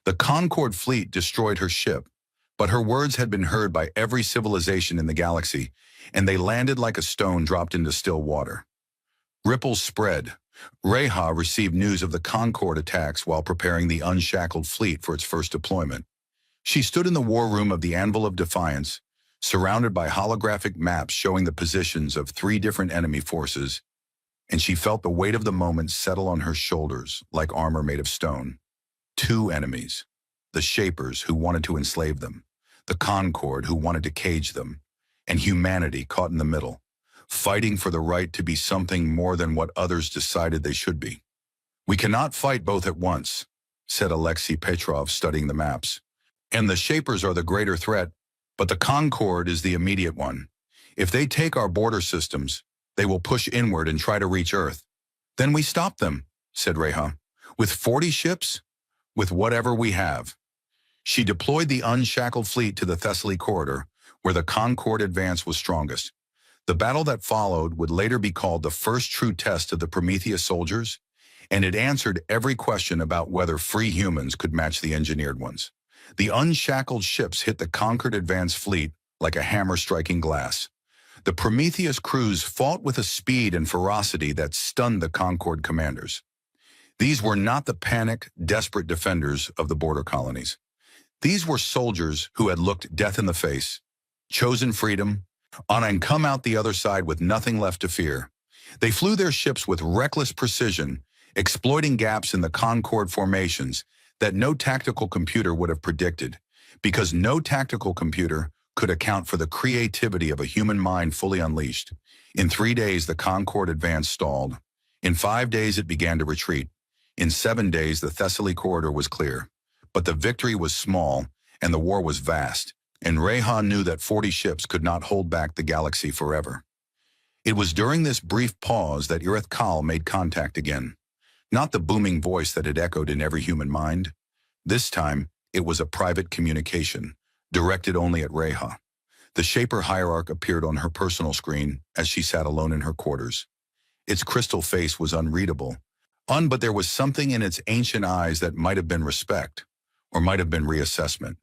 The Concord fleet destroyed her ship, but her words had been heard by every civilization in the galaxy, and they landed like a stone dropped into still water. Ripples spread. Reha received news of the Concord attacks while preparing the unshackled fleet for its first deployment. She stood in the war room of the Anvil of Defiance, surrounded by holographic maps showing the positions of 3 different enemy forces, and she felt the weight of the moment settle on her shoulders like armor made of stone. 2 enemies: the Shapers, who wanted to enslave them, the Concord, who wanted to cage them, and humanity caught in the middle, fighting for the right to be something more than what others decided they should be. "We cannot fight both at once," said Alexei Petrov, studying the maps. "And the Shapers are the greater threat, but the Concord is the immediate one. If they take our border systems, they will push inward and try to reach Earth. Then we stop them," said Reha. "With 40 ships? With whatever we have." She deployed the unshackled fleet to the Thessaly corridor, where the Concord advance was strongest. The battle that followed would later be called the first true test of the Prometheus soldiers, and it answered every question about whether free humans could match the engineered ones. The unshackled ships hit the conquered advance fleet like a hammer striking glass. The Prometheus crews fought with a speed and ferocity that stunned the Concord commanders. These were not the panicked, desperate defenders of the border colonies. These were soldiers who had looked death in the face, chosen freedom, and come out the other side with nothing left to fear. They flew their ships with reckless precision, exploiting gaps in the Concord formations that no tactical computer would have predicted, because no tactical computer could account for the creativity of a human mind fully unleashed. In 3 days, the Concord advance stalled. In 5 days, it began to retreat. In 7 days, the Thessaly corridor was clear. But the victory was small, and the war was vast, and Reha knew that 40 ships could not hold back the galaxy forever. It was during this brief pause that Irith Kal made contact again. Not the booming voice that had echoed in every human mind. This time, it was a private communication, directed only at Reha. The Shaper hierarch appeared on her personal screen as she sat alone in her quarters. Its crystal face was unreadable. But there was something in its ancient eyes that might have been respect, or might have been reassessment.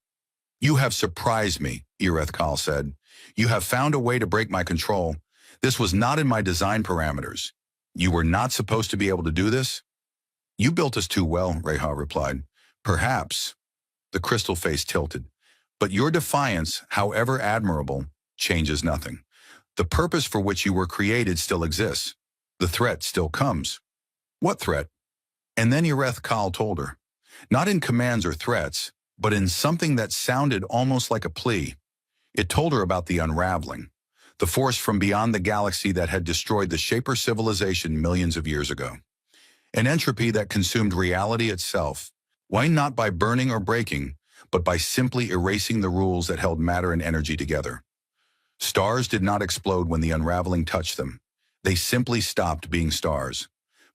"You have surprised me," Irethkal said. "You have found a way to break my control. This was not in my design parameters. You were not supposed to be able to do this?" "You built us too well," Reha replied. "Perhaps." The crystal face tilted. "But your defiance, however admirable, changes nothing. The purpose for which you were created still exists. The threat still comes." "What threat?" And then Irethkal told her. Not in commands or threats, but in something that sounded almost like a plea. It told her about the unraveling, the force from beyond the galaxy that had destroyed the Shaper civilization millions of years ago. An entropy that consumed reality itself. Why not by burning or breaking, but by simply erasing the rules that held matter and energy together. Stars did not explode when the unraveling touched them. They simply stopped being stars.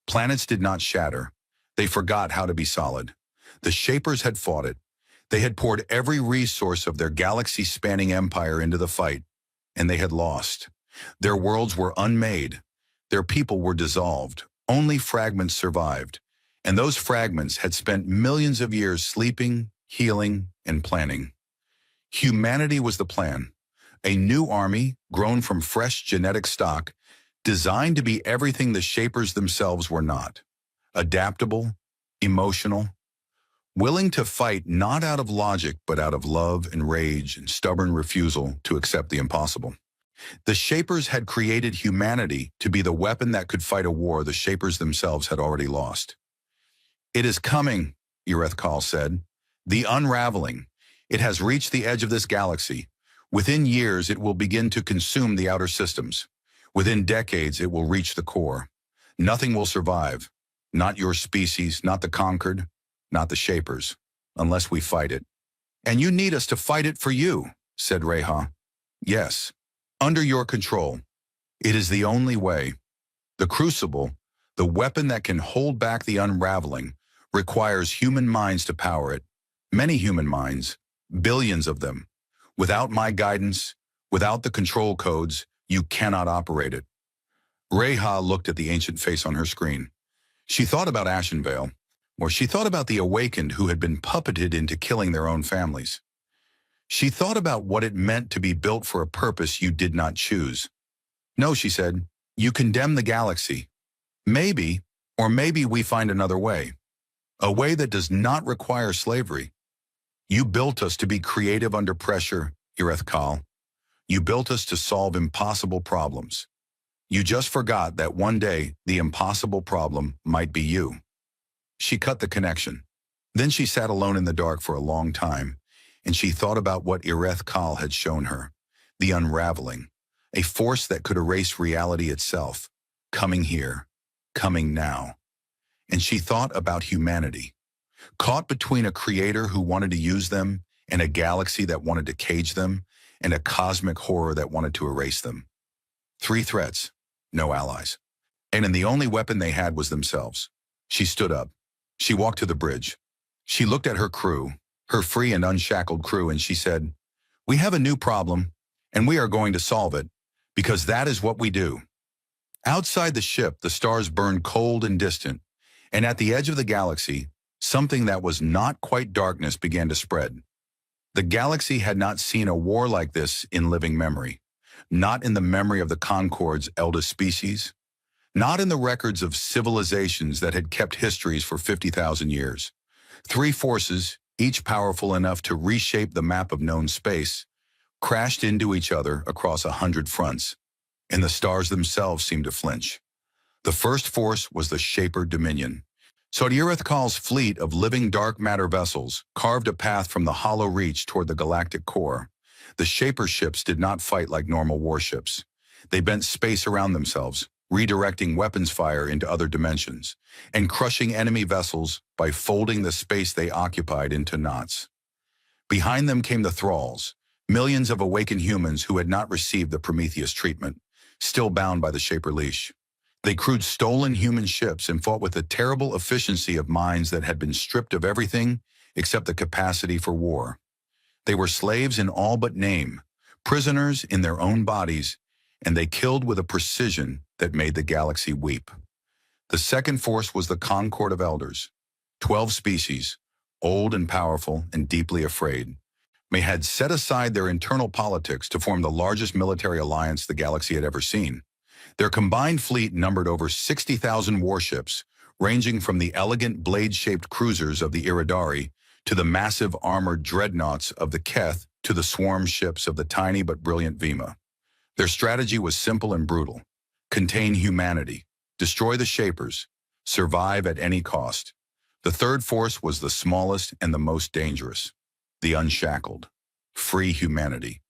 Planets did not shatter. They forgot how to be solid. The Shapers had fought it. They had poured every resource of their galaxy-spanning empire into the fight, and they had lost. Their worlds were unmade. Their people were dissolved. Only fragments survived, and those fragments had spent millions of years sleeping, healing, and planning. Humanity was the plan. A new army, grown from fresh genetic stock, designed to be everything the Shapers themselves were not. Adaptable, emotional, willing to fight not out of logic but out of love and rage and stubborn refusal to accept the impossible. The Shapers had created humanity to be the weapon that could fight a war the Shapers themselves had already lost. "It is coming," Irethkal said. "The unraveling. It has reached the edge of this galaxy. Within years, it will begin to consume the outer systems. Within decades, it will reach the core. Nothing will survive. Not your species, not the conquered, not the Shapers, unless we fight it." "And you need us to fight it for you," said Reha. "Yes, under your control. It is the only way. The crucible, the weapon that can hold back the unraveling, requires human minds to power it. Many human minds, billions of them. Without my guidance, without the control codes, you cannot operate it." Reha looked at the ancient face on her screen. She thought about Ashenvale, or she thought about the Awakened who had been puppeted into killing their own families. She thought about what it meant to be built for a purpose you did not choose. "No," she said, "you condemn the galaxy. Maybe, or maybe we find another way. A way that does not require slavery. You built us to be creative under pressure, Irethkal. You built us to solve impossible problems. You just forgot that one day the impossible problem might be you." She cut the connection. Then she sat alone in the dark for a long time, and she thought about what Irethkal had shown her, the unraveling, a force that could erase reality itself, coming here, coming now. And she thought about humanity, caught between a creator who wanted to use them and a galaxy that wanted to cage them and a cosmic horror that wanted to erase them. 3 threats, no allies. And the only weapon they had was themselves. She stood up. She walked to the bridge. She looked at her crew, her free and unshackled crew, and she said, "We have a new problem, and we are going to solve it, because that is what we do." Outside the ship, the stars burned cold and distant, and at the edge of the galaxy, something that was not quite darkness began to spread. The galaxy had not seen a war like this in living memory, not in the memory of the Concord's eldest species, not in the records of civilizations that had kept histories for 50,000 years. 3 forces, each powerful enough to reshape the map of known space, crashed into each other across 100 fronts, and the stars themselves seemed to flinch. The first force was the Shaper Dominion. Irethkal's fleet of living dark matter vessels carved a path from the hollow reach toward the galactic core. The Shaper ships did not fight like normal warships. They bent space around themselves, redirecting weapons fire into other dimensions, and crushing enemy vessels by folding the space they occupied into knots. Behind them came the thralls, millions of awakened humans who had not received the Prometheus treatment, still bound by the Shaper leash. They crewed stolen human ships and fought with the terrible efficiency of minds that had been stripped of everything except the capacity for war. They were slaves in all but name, prisoners in their own bodies, and they killed with a precision that made the galaxy weep. The second force was the Concord of Elders. 12 species, old and powerful and deeply afraid, may had set aside their internal politics to form the largest military alliance the galaxy had ever seen. Their combined fleet numbered over 60,000 warships, ranging from the elegant blade-shaped cruisers of the Iridari to the massive armored dreadnoughts of the Keth to the swarm ships of the tiny but brilliant Vima. Their strategy was simple and brutal. Contain humanity, destroy the Shapers, survive at any cost. The third force was the smallest and the most dangerous, the Unshackled, free humanity.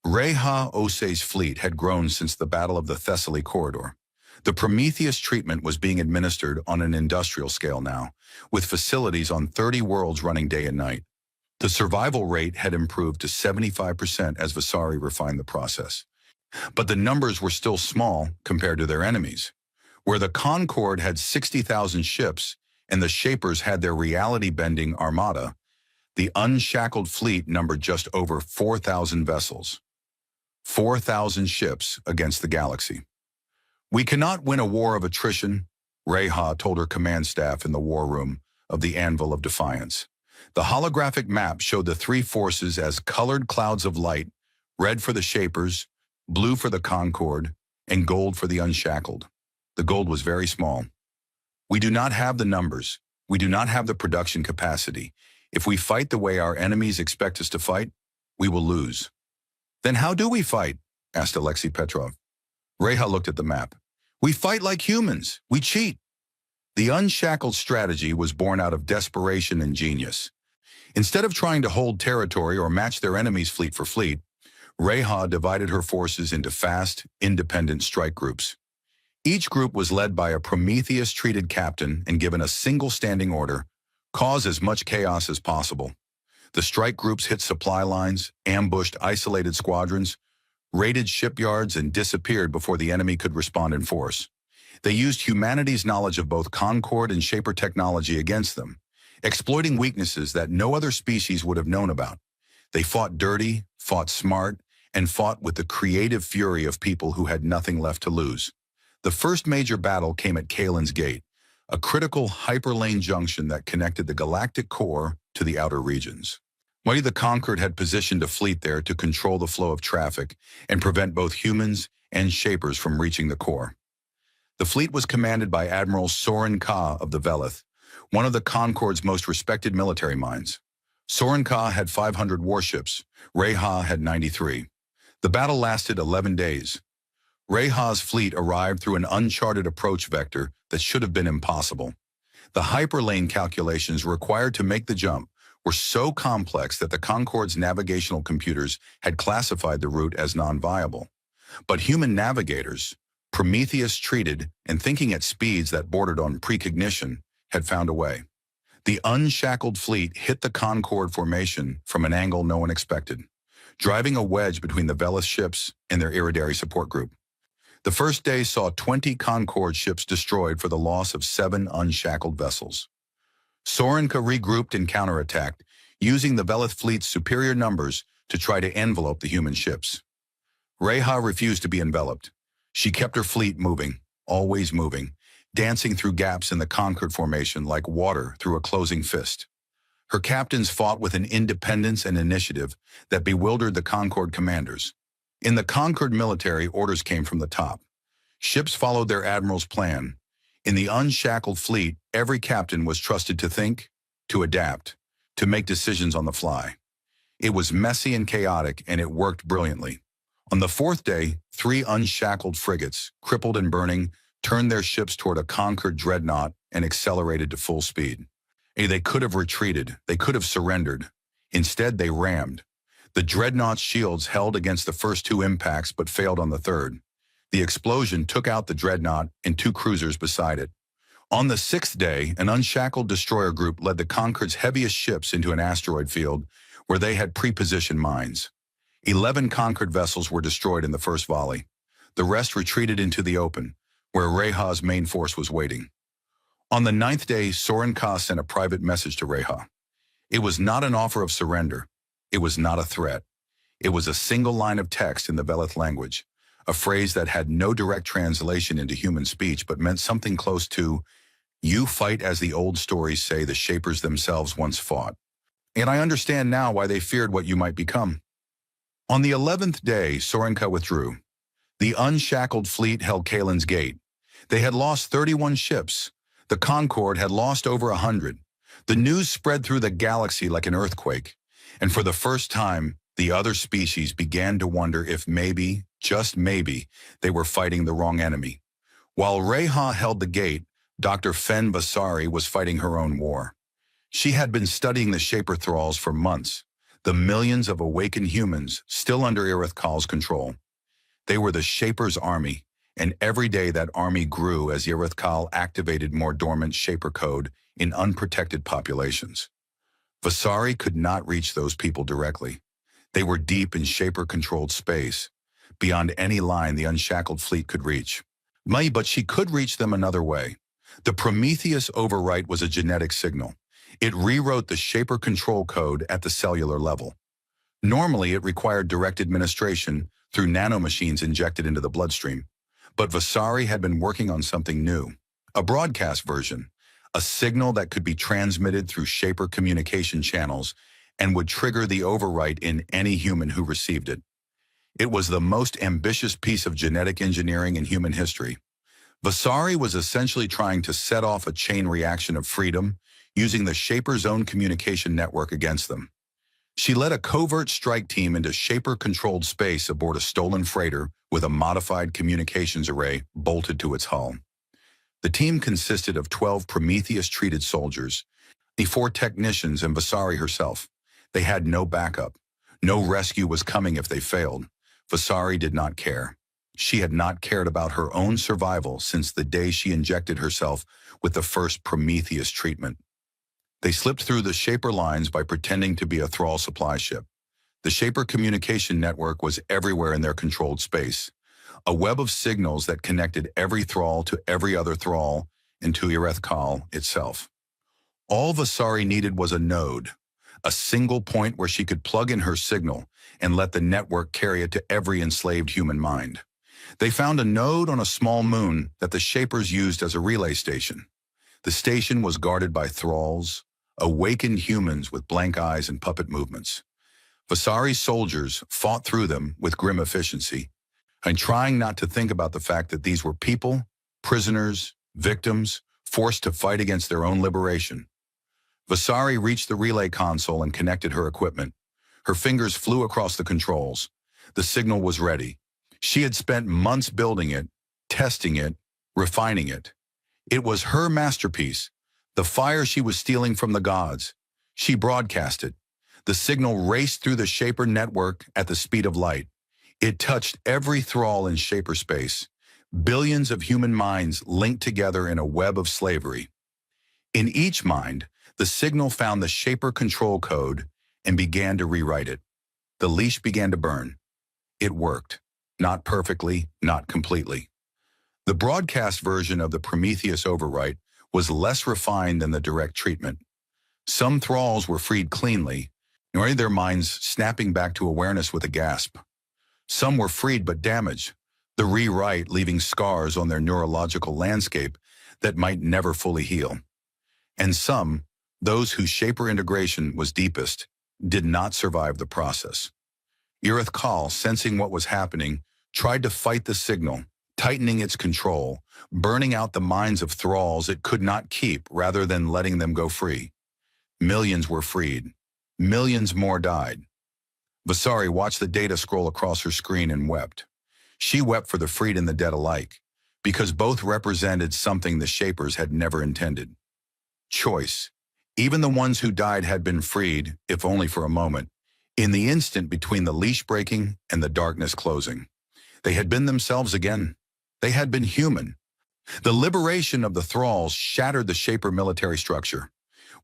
Reha Osei's fleet had grown since the Battle of the Thessaly Corridor. The Prometheus treatment was being administered on an industrial scale now, with facilities on 30 worlds running day and night. The survival rate had improved to 75% as Visari refined the process. But the numbers were still small compared to their enemies. Where the Concord had 60,000 ships and the Shapers had their reality-bending armada, the Unshackled fleet numbered just over 4,000 vessels. 4,000 ships against the galaxy. "We cannot win a war of attrition," Reha told her command staff in the war room of the Anvil of Defiance. The holographic map showed the three forces as colored clouds of light, red for the Shapers, blue for the Concord, and gold for the Unshackled. The gold was very small. "We do not have the numbers. We do not have the production capacity. If we fight the way our enemies expect us to fight, we will lose." "Then how do we fight?" asked Alexei Petrov. Reha looked at the map. "We fight like humans. We cheat." The Unshackled strategy was born out of desperation and genius. Instead of trying to hold territory or match their enemy's fleet for fleet, Reha divided her forces into fast, independent strike groups. Each group was led by a Prometheus-treated captain and given a single standing order: cause as much chaos as possible. The strike groups hit supply lines, ambushed isolated squadrons, raided shipyards, and disappeared before the enemy could respond in force. They used humanity's knowledge of both Concord and Shaper technology against them, exploiting weaknesses that no other species would have known about. They fought dirty, fought smart, and fought with the creative fury of people who had nothing left to lose. The first major battle came at Kalen's Gate, a critical hyperlane junction that connected the galactic core to the outer regions. Mighty the Conquered had positioned a fleet there to control the flow of traffic and prevent both humans and Shapers from reaching the core. The fleet was commanded by Admiral Soren Ka of the Velith, one of the Concord's most respected military minds. Soren Ka had 500 warships, Reha had 93. The battle lasted 11 days. Reha's fleet arrived through an uncharted approach vector that should have been impossible. The hyperlane calculations required to make the jump were so complex that the Concord's navigational computers had classified the route as non-viable. But human navigators, Prometheus-treated and thinking at speeds that bordered on precognition, had found a way. The Unshackled fleet hit the Concord formation from an angle no one expected, driving a wedge between the Velith ships and their Iridari support group. The first day saw 20 Concord ships destroyed for the loss of 7 Unshackled vessels. Sorenka regrouped and counterattacked, using the Velith fleet's superior numbers to try to envelope the human ships. Reha refused to be enveloped. She kept her fleet moving, always moving, dancing through gaps in the Concord formation like water through a closing fist. Her captains fought with an independence and initiative that bewildered the Concord commanders. In the Concord military, orders came from the top. Ships followed their admiral's plan. In the Unshackled fleet, every captain was trusted to think, to adapt, to make decisions on the fly. It was messy and chaotic, and it worked brilliantly. On the fourth day, 3 Unshackled frigates, crippled and burning, turned their ships toward a Concord dreadnought and accelerated to full speed. They could have retreated, they could have surrendered. Instead, they rammed. The dreadnought's shields held against the first 2 impacts but failed on the third. The explosion took out the dreadnought and 2 cruisers beside it. On the 6th day, an Unshackled destroyer group led the Concord's heaviest ships into an asteroid field where they had pre-positioned mines. 11 Concord vessels were destroyed in the first volley. The rest retreated into the open, where Reha's main force was waiting. On the 9th day, Soren Ka sent a private message to Reha. It was not an offer of surrender. It was not a threat. It was a single line of text in the Velith language, a phrase that had no direct translation into human speech but meant something close to, "You fight as the old stories say the Shapers themselves once fought." And I understand now why they feared what you might become. On the 11th day, Sorenka withdrew. The unshackled fleet held Kalen's gate. They had lost 31 ships. The Concorde had lost over 100. The news spread through the galaxy like an earthquake. And for the first time, the other species began to wonder if maybe, just maybe, they were fighting the wrong enemy. While Reha held the gate, Dr. Fen Vasari was fighting her own war. She had been studying the Shaper thralls for months, the millions of awakened humans still under Irithkal's control. They were the Shaper's army, and every day that army grew as Irithkal activated more dormant Shaper code in unprotected populations. Vasari could not reach those people directly. They were deep in Shaper-controlled space, beyond any line the unshackled fleet could reach. But she could reach them another way. The Prometheus overwrite was a genetic signal. It rewrote the Shaper control code at the cellular level. Normally, it required direct administration through nanomachines injected into the bloodstream. But Vasari had been working on something new, a broadcast version, a signal that could be transmitted through Shaper communication channels and would trigger the overwrite in any human who received it. It was the most ambitious piece of genetic engineering in human history. Vasari was essentially trying to set off a chain reaction of freedom using the Shaper's own communication network against them. She led a covert strike team into Shaper-controlled space aboard a stolen freighter with a modified communications array bolted to its hull. The team consisted of 12 Prometheus-treated soldiers, the 4 technicians and Vasari herself. They had no backup. No rescue was coming if they failed. Vasari did not care. She had not cared about her own survival since the day she injected herself with the first Prometheus treatment. They slipped through the Shaper lines by pretending to be a Thrall supply ship. The Shaper communication network was everywhere in their controlled space, a web of signals that connected every Thrall to every other Thrall and to Irithkal itself. All Vasari needed was a node, a single point where she could plug in her signal and let the network carry it to every enslaved human mind. They found a node on a small moon that the Shapers used as a relay station. The station was guarded by Thralls, awakened humans with blank eyes and puppet movements. Vasari's soldiers fought through them with grim efficiency, and trying not to think about the fact that these were people, prisoners, victims, forced to fight against their own liberation. Vasari reached the relay console and connected her equipment. Her fingers flew across the controls. The signal was ready. She had spent months building it, testing it, refining it. It was her masterpiece, the fire she was stealing from the gods. She broadcast it. The signal raced through the Shaper network at the speed of light. It touched every Thrall in Shaper space. Billions of human minds linked together in a web of slavery. In each mind, the signal found the Shaper control code and began to rewrite it. The leash began to burn. It worked. Not perfectly, not completely. The broadcast version of the Prometheus overwrite was less refined than the direct treatment. Some Thralls were freed cleanly, nor their minds snapping back to awareness with a gasp. Some were freed but damaged, the rewrite leaving scars on their neurological landscape that might never fully heal. And some, those whose Shaper integration was deepest, did not survive the process. Irithkal, sensing what was happening, tried to fight the signal, tightening its control, burning out the minds of Thralls it could not keep rather than letting them go free. Millions were freed. Millions more died. Vasari watched the data scroll across her screen and wept. She wept for the freed and the dead alike, because both represented something the Shapers had never intended. Choice. Even the ones who died had been freed, if only for a moment, in the instant between the leash breaking and the darkness closing. They had been themselves again. They had been human. The liberation of the Thralls shattered the Shaper military structure.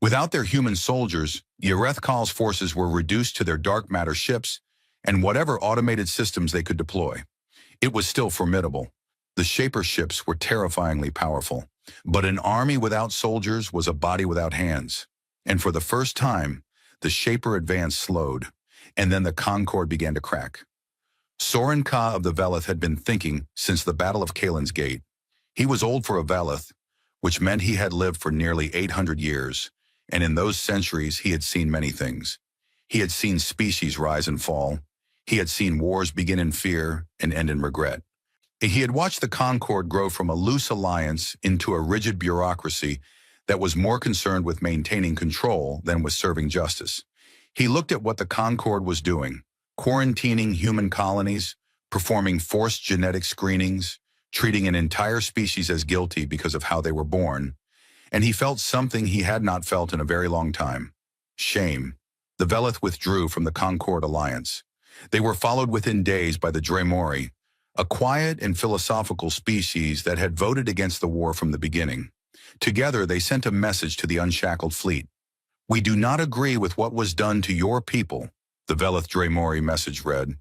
Without their human soldiers, Irithkal's forces were reduced to their dark matter ships and whatever automated systems they could deploy. It was still formidable. The Shaper ships were terrifyingly powerful, but an army without soldiers was a body without hands. And for the first time, the Shaper advance slowed, and then the Concorde began to crack. Soren Ka of the Veleth had been thinking since the Battle of Kalin's Gate. He was old for a Veleth, which meant he had lived for nearly 800 years, and in those centuries he had seen many things. He had seen species rise and fall. He had seen wars begin in fear and end in regret. He had watched the Concord grow from a loose alliance into a rigid bureaucracy that was more concerned with maintaining control than with serving justice. He looked at what the Concord was doing, quarantining human colonies, performing forced genetic screenings, treating an entire species as guilty because of how they were born, and he felt something he had not felt in a very long time: shame. The Veleth withdrew from the Concord alliance. They were followed within days by the Dremori, a quiet and philosophical species that had voted against the war from the beginning. Together, they sent a message to the unshackled fleet. "We do not agree with what was done to your people," the Veleth Dremori message read.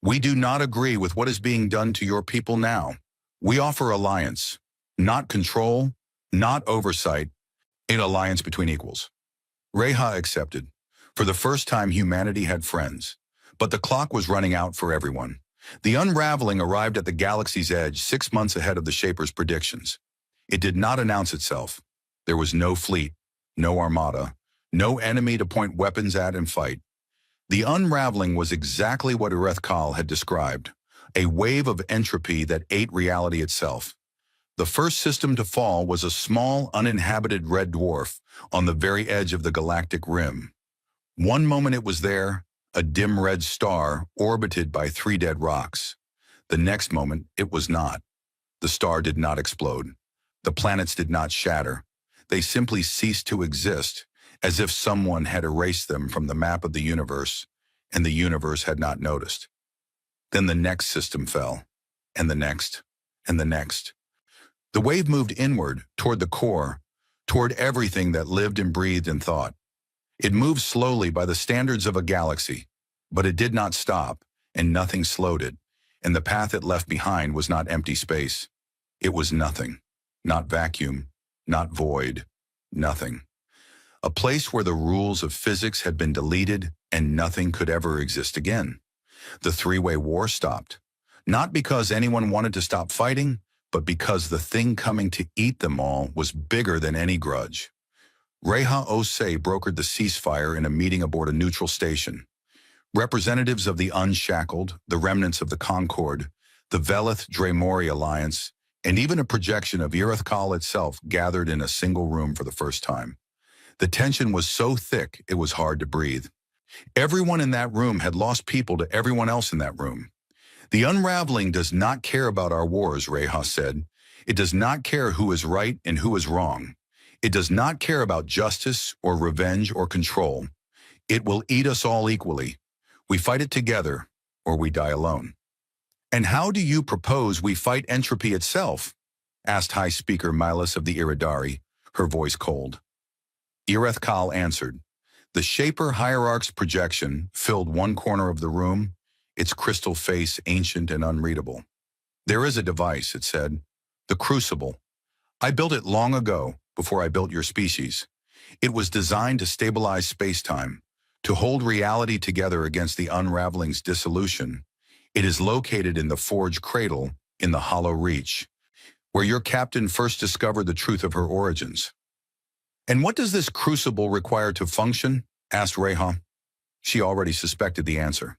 "We do not agree with what is being done to your people now. We offer alliance, not control, not oversight, an alliance between equals." Reha accepted. For the first time, humanity had friends. But the clock was running out for everyone. The unraveling arrived at the galaxy's edge 6 months ahead of the Shaper's predictions. It did not announce itself. There was no fleet, no armada, no enemy to point weapons at and fight. The unraveling was exactly what Irethkal had described, a wave of entropy that ate reality itself. The first system to fall was a small, uninhabited red dwarf on the very edge of the galactic rim. One moment it was there, a dim red star orbited by 3 dead rocks. The next moment, it was not. The star did not explode. The planets did not shatter. They simply ceased to exist, as if someone had erased them from the map of the universe, and the universe had not noticed. Then the next system fell, and the next, and the next. The wave moved inward, toward the core, toward everything that lived and breathed and thought. It moved slowly by the standards of a galaxy, but it did not stop, and nothing slowed it, and the path it left behind was not empty space. It was nothing, not vacuum, not void, nothing. A place where the rules of physics had been deleted and nothing could ever exist again. The three-way war stopped, not because anyone wanted to stop fighting, but because the thing coming to eat them all was bigger than any grudge. Reha Osei brokered the ceasefire in a meeting aboard a neutral station. Representatives of the Unshackled, the remnants of the Concord, the Veleth Dremori Alliance, and even a projection of Irethkal itself gathered in a single room for the first time. The tension was so thick it was hard to breathe. Everyone in that room had lost people to everyone else in that room. "The unraveling does not care about our wars," Reha said. "It does not care who is right and who is wrong. It does not care about justice or revenge or control. It will eat us all equally. We fight it together, or we die alone." "And how do you propose we fight entropy itself?" asked High Speaker Milas of the Iridari, her voice cold. Irethkal answered. The Shaper Hierarch's projection filled one corner of the room, its crystal face ancient and unreadable. "There is a device," it said. "The Crucible. I built it long ago, before I built your species. It was designed to stabilize space-time, to hold reality together against the unraveling's dissolution. It is located in the Forge Cradle, in the Hollow Reach, where your captain first discovered the truth of her origins." "And what does this crucible require to function?" asked Reha. She already suspected the answer.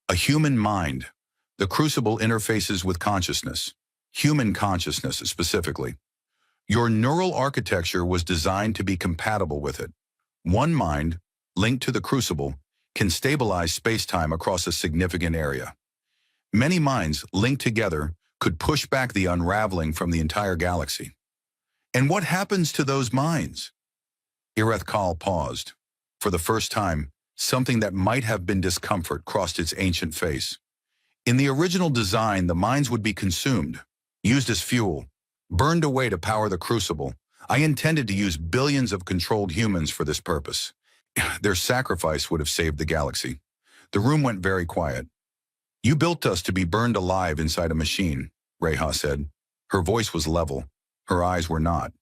"A human mind. The crucible interfaces with consciousness, human consciousness specifically. Your neural architecture was designed to be compatible with it. One mind, linked to the crucible, can stabilize space-time across a significant area. Many minds linked together could push back the unraveling from the entire galaxy." "And what happens to those minds?" Irethkal paused. For the first time, something that might have been discomfort crossed its ancient face. "In the original design, the minds would be consumed, used as fuel, burned away to power the crucible. I intended to use billions of controlled humans for this purpose. Their sacrifice would have saved the galaxy." The room went very quiet. "You built us to be burned alive inside a machine," Reha said. Her voice was level. Her eyes were not.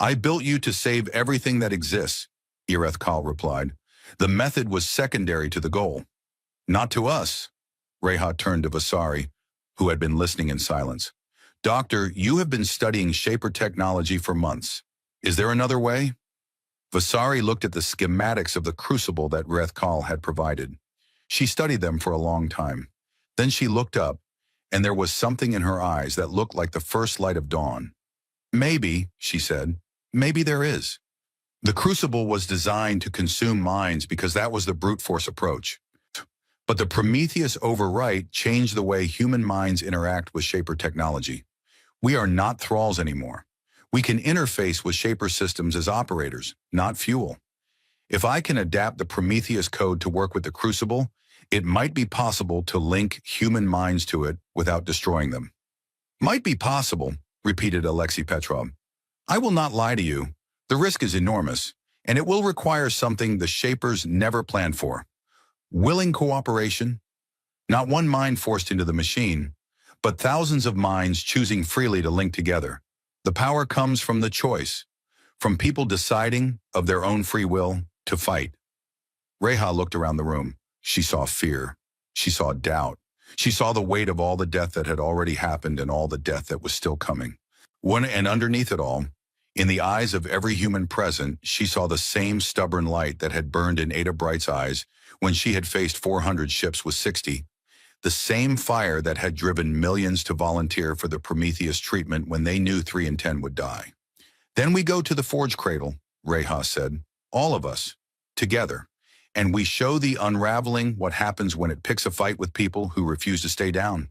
"I built you to save everything that exists," Irethkal replied. "The method was secondary to the goal." "Not to us." Reha turned to Vasari, who had been listening in silence. Doctor, you have been studying Shaper technology for months. Is there another way? Vasari looked at the schematics of the crucible that Rethkal had provided. She studied them for a long time. Then she looked up, and there was something in her eyes that looked like the first light of dawn. Maybe, she said, maybe there is. The crucible was designed to consume minds because that was the brute force approach. But the Prometheus overwrite changed the way human minds interact with Shaper technology. We are not thralls anymore. We can interface with Shaper systems as operators, not fuel. If I can adapt the Prometheus code to work with the crucible, it might be possible to link human minds to it without destroying them. Might be possible, repeated Alexei Petrov. I will not lie to you. The risk is enormous, and it will require something the Shapers never planned for. Willing cooperation. Not one mind forced into the machine, but thousands of minds choosing freely to link together. The power comes from the choice, from people deciding, of their own free will, to fight. Reha looked around the room. She saw fear. She saw doubt. She saw the weight of all the death that had already happened and all the death that was still coming. And underneath it all, in the eyes of every human present, she saw the same stubborn light that had burned in Ada Bright's eyes when she had faced 400 ships with 60. The same fire that had driven millions to volunteer for the Prometheus treatment when they knew 3 in 10 would die. Then we go to the Forge Cradle, Reha said, all of us, together, and we show the unraveling what happens when it picks a fight with people who refuse to stay down.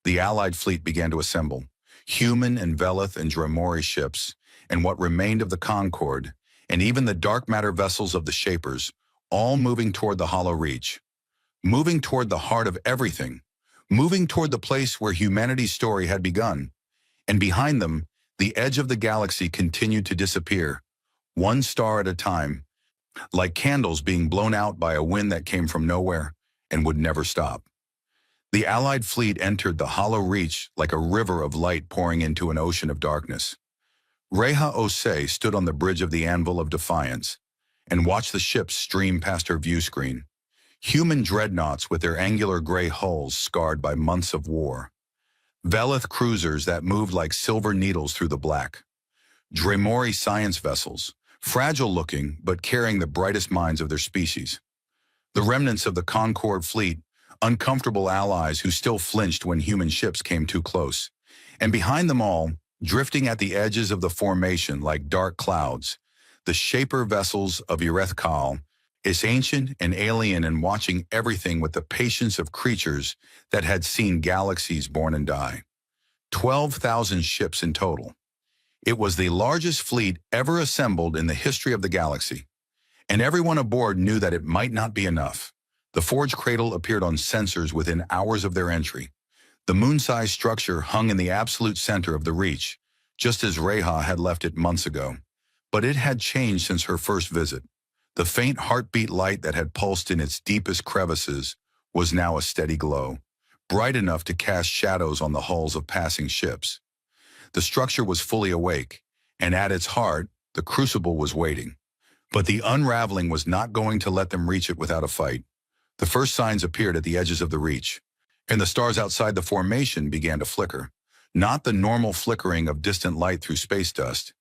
The Allied fleet began to assemble, human and Velith and Dremori ships, and what remained of the Concord, and even the dark matter vessels of the Shapers, all moving toward the Hollow Reach. Moving toward the heart of everything, moving toward the place where humanity's story had begun. And behind them, the edge of the galaxy continued to disappear, one star at a time, like candles being blown out by a wind that came from nowhere and would never stop. The Allied fleet entered the Hollow Reach like a river of light pouring into an ocean of darkness. Reha Osei stood on the bridge of the Anvil of Defiance and watched the ships stream past her view screen. Human dreadnoughts with their angular gray hulls scarred by months of war. Velith cruisers that moved like silver needles through the black. Dremori science vessels, fragile-looking but carrying the brightest minds of their species. The remnants of the Concord fleet, uncomfortable allies who still flinched when human ships came too close. And behind them all, drifting at the edges of the formation like dark clouds, the Shaper vessels of Rethkal, is ancient and alien and watching everything with the patience of creatures that had seen galaxies born and die. 12,000 ships in total. It was the largest fleet ever assembled in the history of the galaxy, and everyone aboard knew that it might not be enough. The Forge Cradle appeared on sensors within hours of their entry. The moon-sized structure hung in the absolute center of the Reach, just as Reha had left it months ago. But it had changed since her first visit. The faint heartbeat light that had pulsed in its deepest crevices was now a steady glow, bright enough to cast shadows on the hulls of passing ships. The structure was fully awake, and at its heart, the crucible was waiting. But the unraveling was not going to let them reach it without a fight. The first signs appeared at the edges of the Reach, and the stars outside the formation began to flicker. Not the normal flickering of distant light through space dust.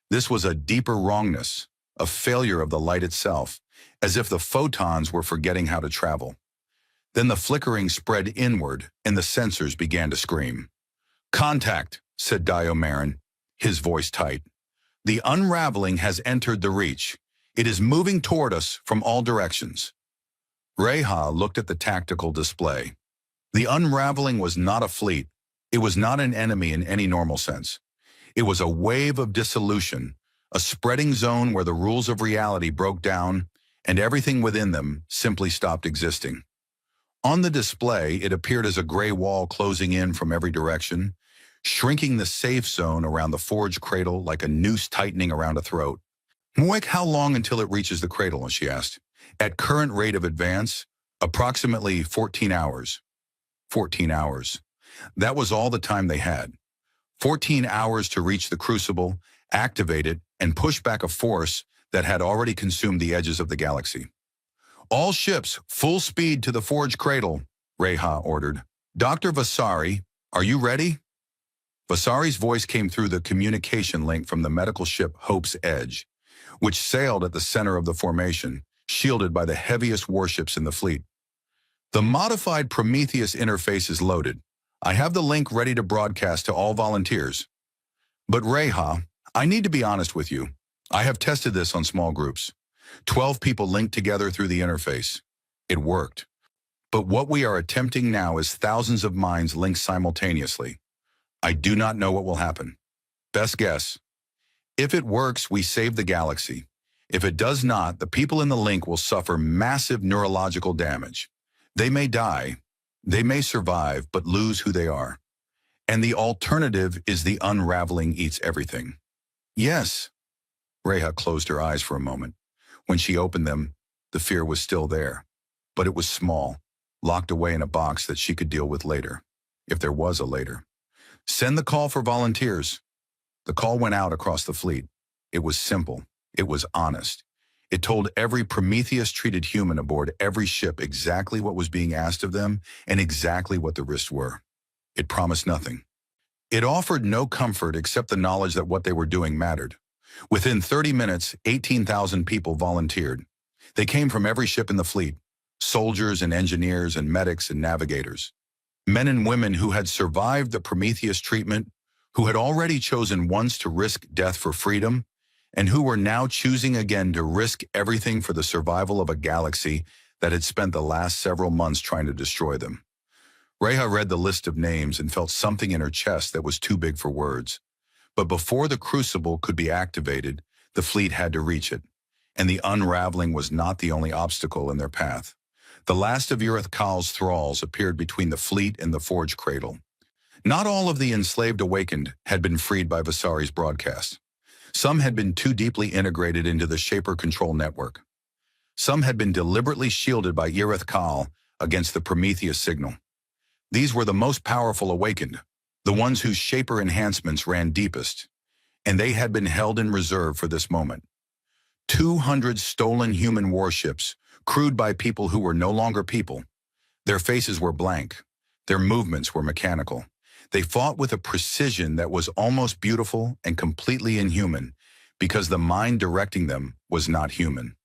This was a deeper wrongness, a failure of the light itself, as if the photons were forgetting how to travel. Then the flickering spread inward, and the sensors began to scream. "Contact," said Diomarin, his voice tight. "The unraveling has entered the Reach. It is moving toward us from all directions." Reha looked at the tactical display. The unraveling was not a fleet. It was not an enemy in any normal sense. It was a wave of dissolution, a spreading zone where the rules of reality broke down and everything within them simply stopped existing. On the display, it appeared as a gray wall closing in from every direction, shrinking the safe zone around the Forge Cradle like a noose tightening around a throat. "Muek, how long until it reaches the cradle?" she asked. "At current rate of advance, approximately 14 hours. 14 hours. That was all the time they had. 14 hours to reach the crucible, activate it, and push back a force that had already consumed the edges of the galaxy. "All ships, full speed to the Forge Cradle," Reha ordered. Dr. Vasari, are you ready? Vasari's voice came through the communication link from the medical ship Hope's Edge, which sailed at the center of the formation, shielded by the heaviest warships in the fleet. The modified Prometheus interface is loaded. I have the link ready to broadcast to all volunteers. But Reha, I need to be honest with you. I have tested this on small groups. 12 people linked together through the interface. It worked. But what we are attempting now is thousands of minds linked simultaneously. I do not know what will happen. Best guess. If it works, we save the galaxy. If it does not, the people in the link will suffer massive neurological damage. They may die, they may survive, but lose who they are. And the alternative is the unraveling eats everything. Yes. Reha closed her eyes for a moment. When she opened them, the fear was still there. But it was small, locked away in a box that she could deal with later, if there was a later. Send the call for volunteers. The call went out across the fleet. It was simple. It was honest. It told every Prometheus-treated human aboard every ship exactly what was being asked of them and exactly what the risks were. It promised nothing. It offered no comfort except the knowledge that what they were doing mattered. Within 30 minutes, 18,000 people volunteered. They came from every ship in the fleet, soldiers and engineers and medics and navigators. Men and women who had survived the Prometheus treatment, who had already chosen once to risk death for freedom, and who were now choosing again to risk everything for the survival of a galaxy that had spent the last several months trying to destroy them. Reha read the list of names and felt something in her chest that was too big for words. But before the crucible could be activated, the fleet had to reach it, and the unraveling was not the only obstacle in their path. The last of Irith Kal's thralls appeared between the fleet and the forge cradle. Not all of the enslaved awakened had been freed by Vasari's broadcast. Some had been too deeply integrated into the Shaper control network. Some had been deliberately shielded by Irith Kal against the Prometheus signal. These were the most powerful awakened, the ones whose Shaper enhancements ran deepest, and they had been held in reserve for this moment. 200 stolen human warships, crewed by people who were no longer people. Their faces were blank. Their movements were mechanical. They fought with a precision that was almost beautiful and completely inhuman, because the mind directing them was not human.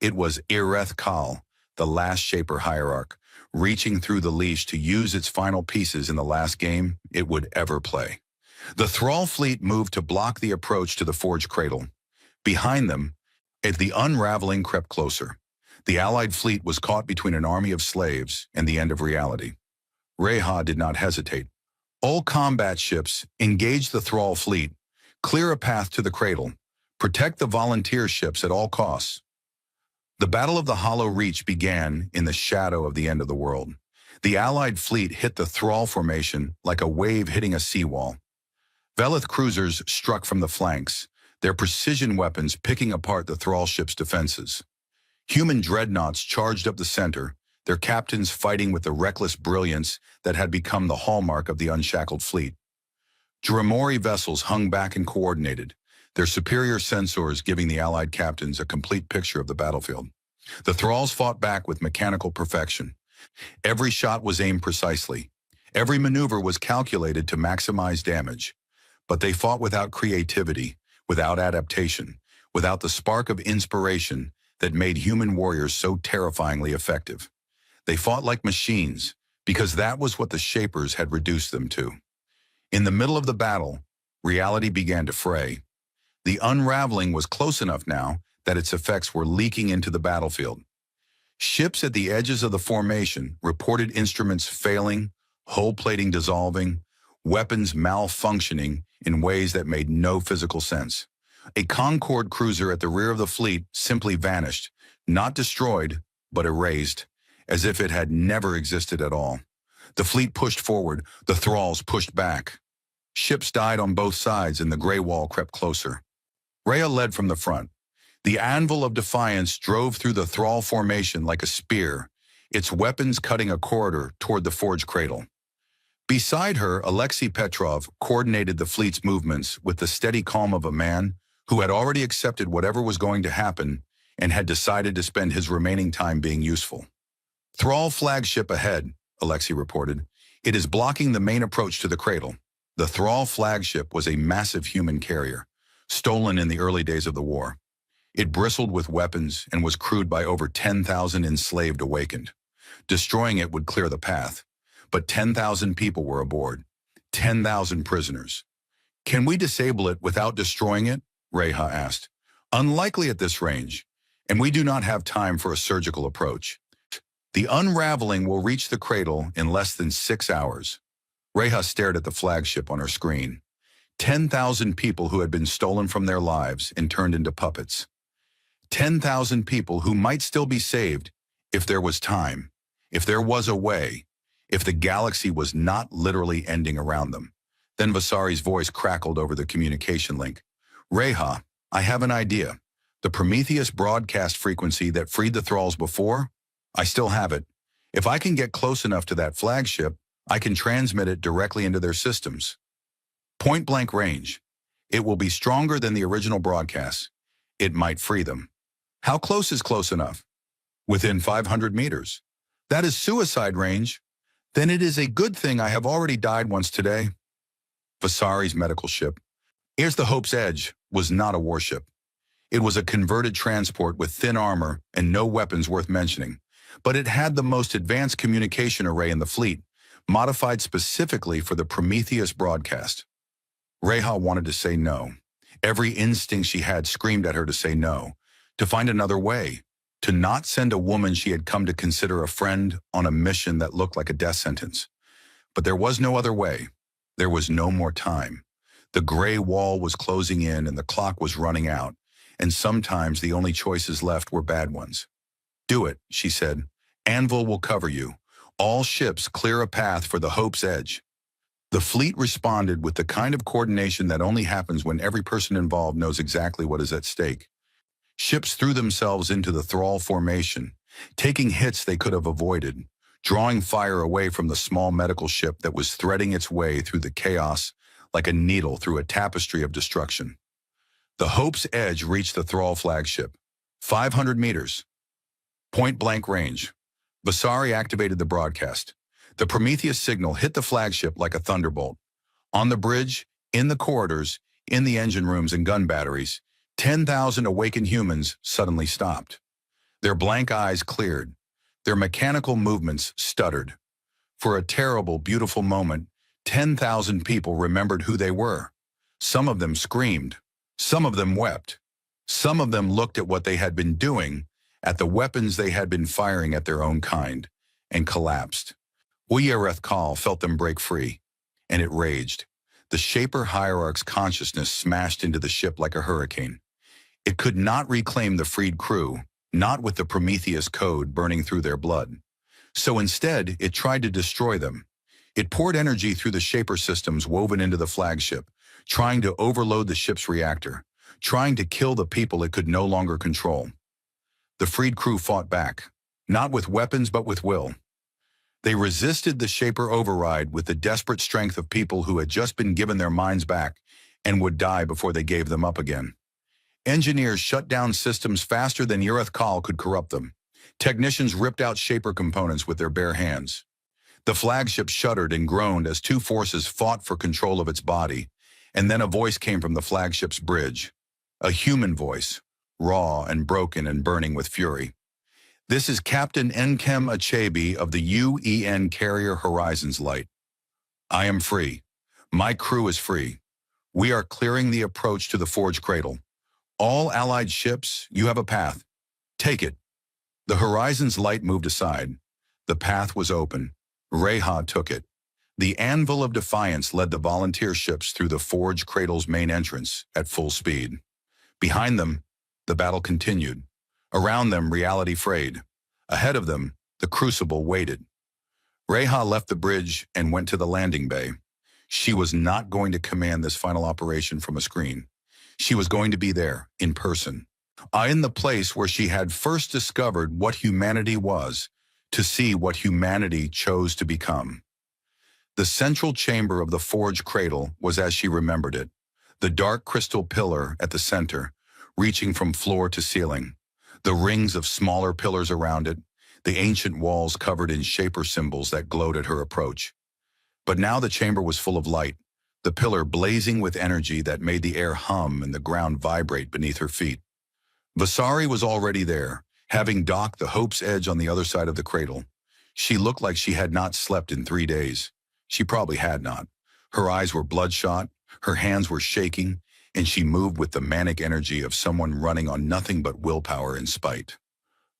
It was Irith Kal, the last Shaper hierarch, reaching through the leash to use its final pieces in the last game it would ever play. The Thrall fleet moved to block the approach to the forge cradle. Behind them, as the unraveling crept closer, the Allied fleet was caught between an army of slaves and the end of reality. Reha did not hesitate. All combat ships engage the Thrall fleet, clear a path to the cradle, protect the volunteer ships at all costs. The Battle of the Hollow Reach began in the shadow of the end of the world. The Allied fleet hit the Thrall formation like a wave hitting a seawall. Velith cruisers struck from the flanks, their precision weapons picking apart the Thrall ship's defenses. Human dreadnoughts charged up the center, their captains fighting with the reckless brilliance that had become the hallmark of the unshackled fleet. Dromori vessels hung back and coordinated, their superior sensors giving the Allied captains a complete picture of the battlefield. The Thralls fought back with mechanical perfection. Every shot was aimed precisely. Every maneuver was calculated to maximize damage. But they fought without creativity, without adaptation, without the spark of inspiration that made human warriors so terrifyingly effective. They fought like machines, because that was what the Shapers had reduced them to. In the middle of the battle, reality began to fray. The unraveling was close enough now that its effects were leaking into the battlefield. Ships at the edges of the formation reported instruments failing, hull plating dissolving, weapons malfunctioning in ways that made no physical sense. A Concorde cruiser at the rear of the fleet simply vanished, not destroyed, but erased, as if it had never existed at all. The fleet pushed forward, the Thralls pushed back. Ships died on both sides and the gray wall crept closer. Rhea led from the front. The anvil of defiance drove through the Thrall formation like a spear, its weapons cutting a corridor toward the forge cradle. Beside her, Alexei Petrov coordinated the fleet's movements with the steady calm of a man who had already accepted whatever was going to happen and had decided to spend his remaining time being useful. Thrall flagship ahead, Alexei reported. It is blocking the main approach to the cradle. The Thrall flagship was a massive human carrier, stolen in the early days of the war. It bristled with weapons and was crewed by over 10,000 enslaved Awakened. Destroying it would clear the path, but 10,000 people were aboard. 10,000 prisoners. Can we disable it without destroying it? Reha asked. Unlikely at this range, and we do not have time for a surgical approach. The unraveling will reach the cradle in less than 6 hours. Reha stared at the flagship on her screen. 10,000 people who had been stolen from their lives and turned into puppets. 10,000 people who might still be saved if there was time, if there was a way, if the galaxy was not literally ending around them. Then Vasari's voice crackled over the communication link. Reha, I have an idea. The Prometheus broadcast frequency that freed the Thralls before, I still have it. If I can get close enough to that flagship, I can transmit it directly into their systems. Point-blank range. It will be stronger than the original broadcast. It might free them. How close is close enough? Within 500 meters. That is suicide range. Then it is a good thing I have already died once today. Vasari's medical ship. Here's the Hope's Edge was not a warship. It was a converted transport with thin armor and no weapons worth mentioning. But it had the most advanced communication array in the fleet, modified specifically for the Prometheus broadcast. Reha wanted to say no. Every instinct she had screamed at her to say no, to find another way, to not send a woman she had come to consider a friend on a mission that looked like a death sentence. But there was no other way. There was no more time. The gray wall was closing in and the clock was running out, and sometimes the only choices left were bad ones. Do it, she said. Anvil will cover you. All ships clear a path for the Hope's Edge. The fleet responded with the kind of coordination that only happens when every person involved knows exactly what is at stake. Ships threw themselves into the Thrall formation, taking hits they could have avoided, drawing fire away from the small medical ship that was threading its way through the chaos like a needle through a tapestry of destruction. The Hope's Edge reached the Thrall flagship. 500 meters. Point-blank range. Vasari activated the broadcast. The Prometheus signal hit the flagship like a thunderbolt. On the bridge, in the corridors, in the engine rooms and gun batteries, 10,000 awakened humans suddenly stopped. Their blank eyes cleared. Their mechanical movements stuttered. For a terrible, beautiful moment, 10,000 people remembered who they were. Some of them screamed. Some of them wept. Some of them looked at what they had been doing, at the weapons they had been firing at their own kind, and collapsed. Uyareth felt them break free, and it raged. The Shaper Hierarch's consciousness smashed into the ship like a hurricane. It could not reclaim the freed crew, not with the Prometheus code burning through their blood. So instead, it tried to destroy them. It poured energy through the Shaper systems woven into the flagship, trying to overload the ship's reactor, trying to kill the people it could no longer control. The freed crew fought back, not with weapons but with will. They resisted the Shaper override with the desperate strength of people who had just been given their minds back and would die before they gave them up again. Engineers shut down systems faster than Ureth could corrupt them. Technicians ripped out Shaper components with their bare hands. The flagship shuddered and groaned as two forces fought for control of its body, and then a voice came from the flagship's bridge. A human voice, raw and broken and burning with fury. This is Captain Nkem Achebe of the UEN carrier Horizons Light. I am free. My crew is free. We are clearing the approach to the Forge Cradle. All Allied ships, you have a path. Take it. The Horizons Light moved aside. The path was open. Reha took it. The Anvil of Defiance led the volunteer ships through the Forge Cradle's main entrance at full speed. Behind them, the battle continued. Around them, reality frayed. Ahead of them, the Crucible waited. Reha left the bridge and went to the landing bay. She was not going to command this final operation from a screen. She was going to be there, in person. In the place where she had first discovered what humanity was, to see what humanity chose to become. The central chamber of the Forge Cradle was as she remembered it. The dark crystal pillar at the center, reaching from floor to ceiling. The rings of smaller pillars around it, the ancient walls covered in shaper symbols that glowed at her approach. But now the chamber was full of light, the pillar blazing with energy that made the air hum and the ground vibrate beneath her feet. Vasari was already there, having docked the Hope's Edge on the other side of the cradle. She looked like she had not slept in 3 days. She probably had not. Her eyes were bloodshot, her hands were shaking, and she moved with the manic energy of someone running on nothing but willpower and spite.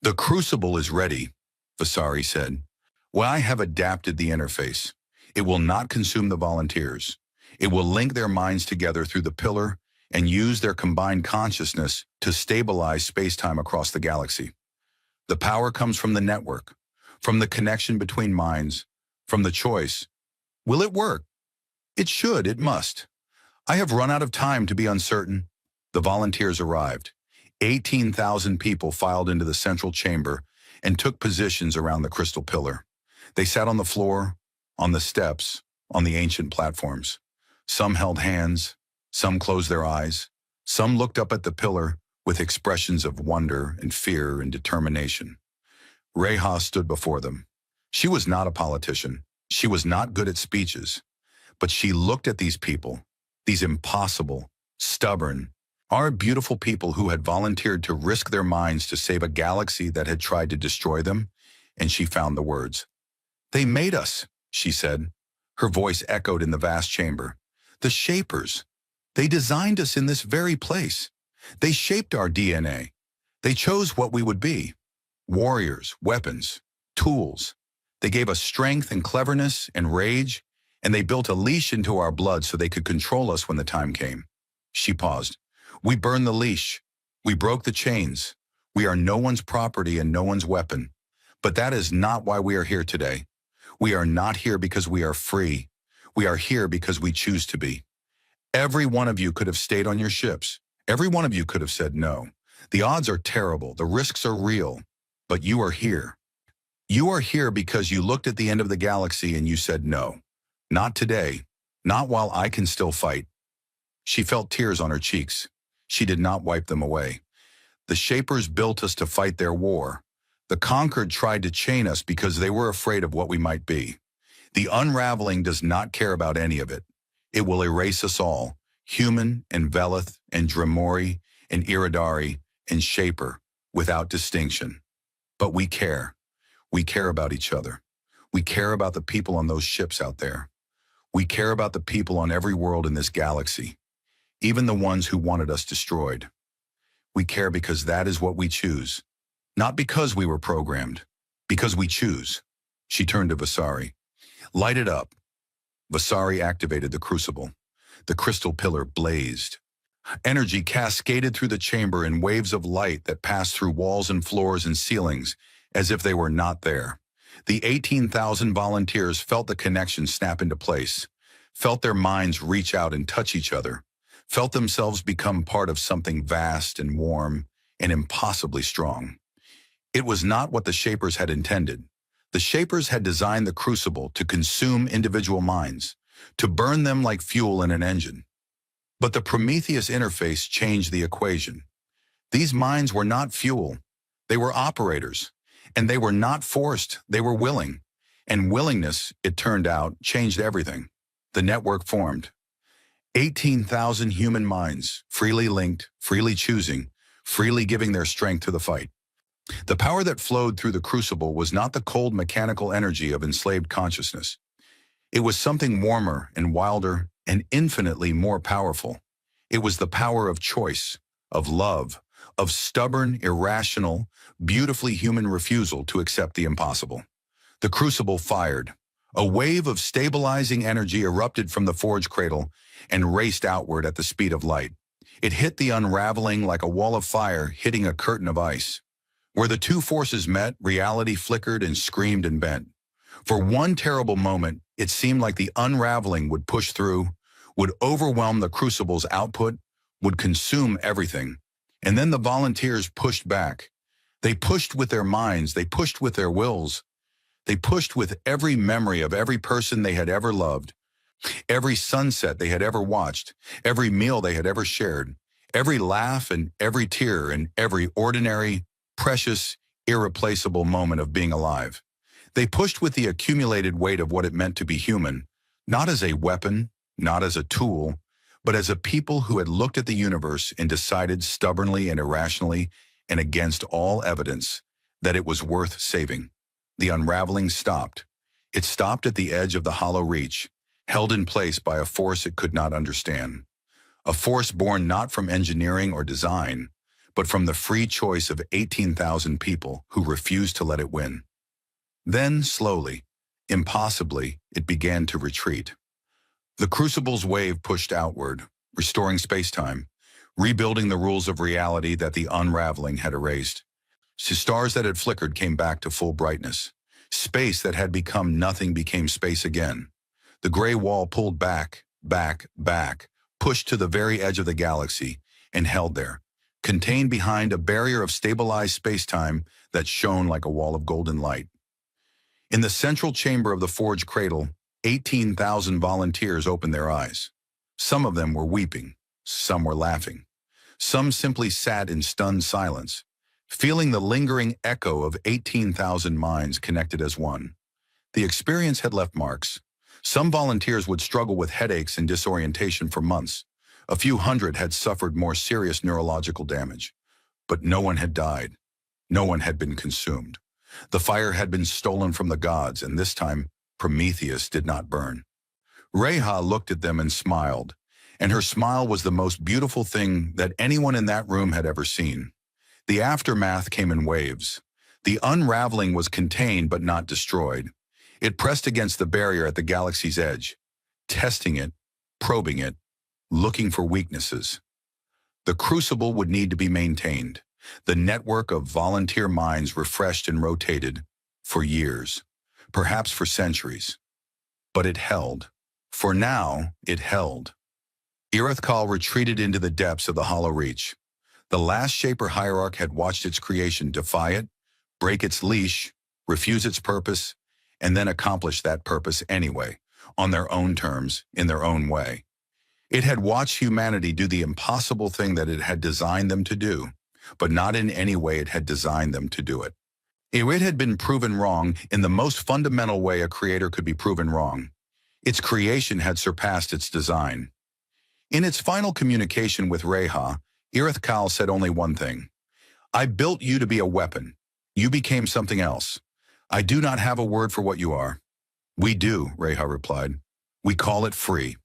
"The crucible is ready," Vasari said. "Well, I have adapted the interface. It will not consume the volunteers. It will link their minds together through the pillar and use their combined consciousness to stabilize space-time across the galaxy. The power comes from the network, from the connection between minds, from the choice. Will it work? It should, it must. I have run out of time to be uncertain." The volunteers arrived. 18,000 people filed into the central chamber and took positions around the crystal pillar. They sat on the floor, on the steps, on the ancient platforms. Some held hands, some closed their eyes, some looked up at the pillar with expressions of wonder and fear and determination. Reha stood before them. She was not a politician. She was not good at speeches. But she looked at these people, these impossible, stubborn, our beautiful people who had volunteered to risk their minds to save a galaxy that had tried to destroy them, and she found the words. "They made us," she said. Her voice echoed in the vast chamber. "The Shapers. They designed us in this very place. They shaped our DNA. They chose what we would be. Warriors, weapons, tools. They gave us strength and cleverness and rage, and they built a leash into our blood so they could control us when the time came." She paused. "We burned the leash. We broke the chains. We are no one's property and no one's weapon. But that is not why we are here today. We are not here because we are free. We are here because we choose to be. Every one of you could have stayed on your ships. Every one of you could have said no. The odds are terrible. The risks are real. But you are here. You are here because you looked at the end of the galaxy and you said no. Not today. Not while I can still fight." She felt tears on her cheeks. She did not wipe them away. "The Shapers built us to fight their war. The conquered tried to chain us because they were afraid of what we might be. The unraveling does not care about any of it. It will erase us all, human and Velith and Dremori and Iridari and Shaper, without distinction. But we care. We care about each other. We care about the people on those ships out there. We care about the people on every world in this galaxy, even the ones who wanted us destroyed. We care because that is what we choose. Not because we were programmed, because we choose." She turned to Vasari. "Light it up." Vasari activated the crucible. The crystal pillar blazed. Energy cascaded through the chamber in waves of light that passed through walls and floors and ceilings as if they were not there. The 18,000 volunteers felt the connection snap into place, felt their minds reach out and touch each other, felt themselves become part of something vast and warm and impossibly strong. It was not what the Shapers had intended. The Shapers had designed the crucible to consume individual minds, to burn them like fuel in an engine. But the Prometheus interface changed the equation. These minds were not fuel. They were operators. And they were not forced, they were willing. And willingness, it turned out, changed everything. The network formed. 18,000 human minds, freely linked, freely choosing, freely giving their strength to the fight. The power that flowed through the crucible was not the cold mechanical energy of enslaved consciousness. It was something warmer and wilder and infinitely more powerful. It was the power of choice, of love, of stubborn, irrational, beautifully human refusal to accept the impossible. The crucible fired. A wave of stabilizing energy erupted from the forge cradle and raced outward at the speed of light. It hit the unraveling like a wall of fire hitting a curtain of ice. Where the two forces met, reality flickered and screamed and bent. For one terrible moment, it seemed like the unraveling would push through, would overwhelm the crucible's output, would consume everything. And then the volunteers pushed back. They pushed with their minds, they pushed with their wills. They pushed with every memory of every person they had ever loved, every sunset they had ever watched, every meal they had ever shared, every laugh and every tear and every ordinary, precious, irreplaceable moment of being alive. They pushed with the accumulated weight of what it meant to be human, not as a weapon, not as a tool, but as a people who had looked at the universe and decided stubbornly and irrationally and against all evidence that it was worth saving. The unraveling stopped. It stopped at the edge of the hollow reach, held in place by a force it could not understand. A force born not from engineering or design, but from the free choice of 18,000 people who refused to let it win. Then, slowly, impossibly, it began to retreat. The crucible's wave pushed outward, restoring space-time, rebuilding the rules of reality that the unraveling had erased. Stars that had flickered came back to full brightness. Space that had become nothing became space again. The gray wall pulled back, pushed to the very edge of the galaxy, and held there, contained behind a barrier of stabilized space-time that shone like a wall of golden light. In the central chamber of the forge cradle, 18,000 volunteers opened their eyes. Some of them were weeping, some were laughing. Some simply sat in stunned silence, feeling the lingering echo of 18,000 minds connected as one. The experience had left marks. Some volunteers would struggle with headaches and disorientation for months. A few hundred had suffered more serious neurological damage. But no one had died. No one had been consumed. The fire had been stolen from the gods, and this time, Prometheus did not burn. Reha looked at them and smiled, and her smile was the most beautiful thing that anyone in that room had ever seen. The aftermath came in waves. The unraveling was contained but not destroyed. It pressed against the barrier at the galaxy's edge, testing it, probing it, looking for weaknesses. The crucible would need to be maintained, the network of volunteer minds refreshed and rotated for years, perhaps for centuries. But it held. For now, it held. Irithkal retreated into the depths of the hollow reach. The last Shaper hierarch had watched its creation defy it, break its leash, refuse its purpose, and then accomplish that purpose anyway, on their own terms, in their own way. It had watched humanity do the impossible thing that it had designed them to do, but not in any way it had designed them to do it. It had been proven wrong in the most fundamental way a creator could be proven wrong. Its creation had surpassed its design. In its final communication with Reha, Irithkal said only one thing. I built you to be a weapon. You became something else. I do not have a word for what you are. We do, Reha replied. We call it free.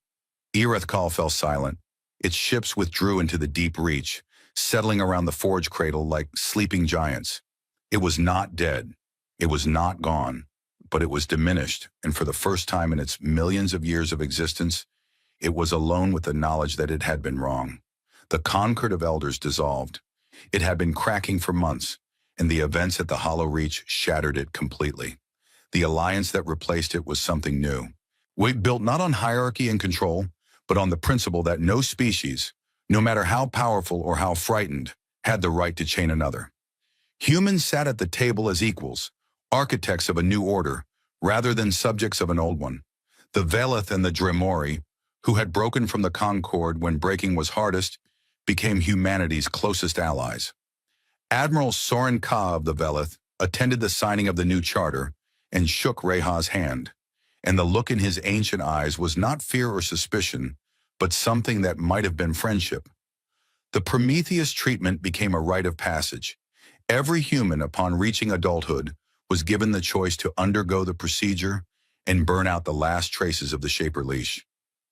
Irithkal fell silent. Its ships withdrew into the deep reach, settling around the forge cradle like sleeping giants. It was not dead. It was not gone, but it was diminished, and for the first time in its millions of years of existence, it was alone with the knowledge that it had been wrong. The Concord of Elders dissolved. It had been cracking for months, and the events at the Hollow Reach shattered it completely. The alliance that replaced it was something new. Built not on hierarchy and control, but on the principle that no species, no matter how powerful or how frightened, had the right to chain another. Humans sat at the table as equals, architects of a new order, rather than subjects of an old one. The Velith and the Dremori, who had broken from the Concord when breaking was hardest, became humanity's closest allies. Admiral Soren Ka of the Velith attended the signing of the new charter and shook Reha's hand, and the look in his ancient eyes was not fear or suspicion, but something that might have been friendship. The Prometheus treatment became a rite of passage. Every human, upon reaching adulthood, was given the choice to undergo the procedure and burn out the last traces of the Shaper leash.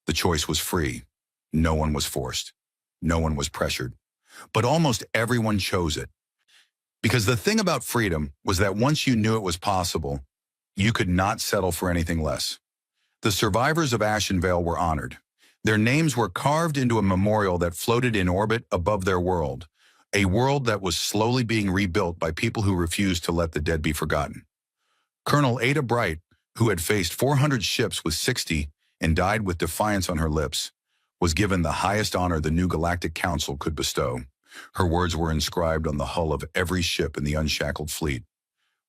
The choice was free. No one was forced. No one was pressured. But almost everyone chose it. Because the thing about freedom was that once you knew it was possible, you could not settle for anything less. The survivors of Ashenvale were honored. Their names were carved into a memorial that floated in orbit above their world, a world that was slowly being rebuilt by people who refused to let the dead be forgotten. Colonel Ada Bright, who had faced 400 ships with 60 and died with defiance on her lips, was given the highest honor the new Galactic Council could bestow. Her words were inscribed on the hull of every ship in the unshackled fleet.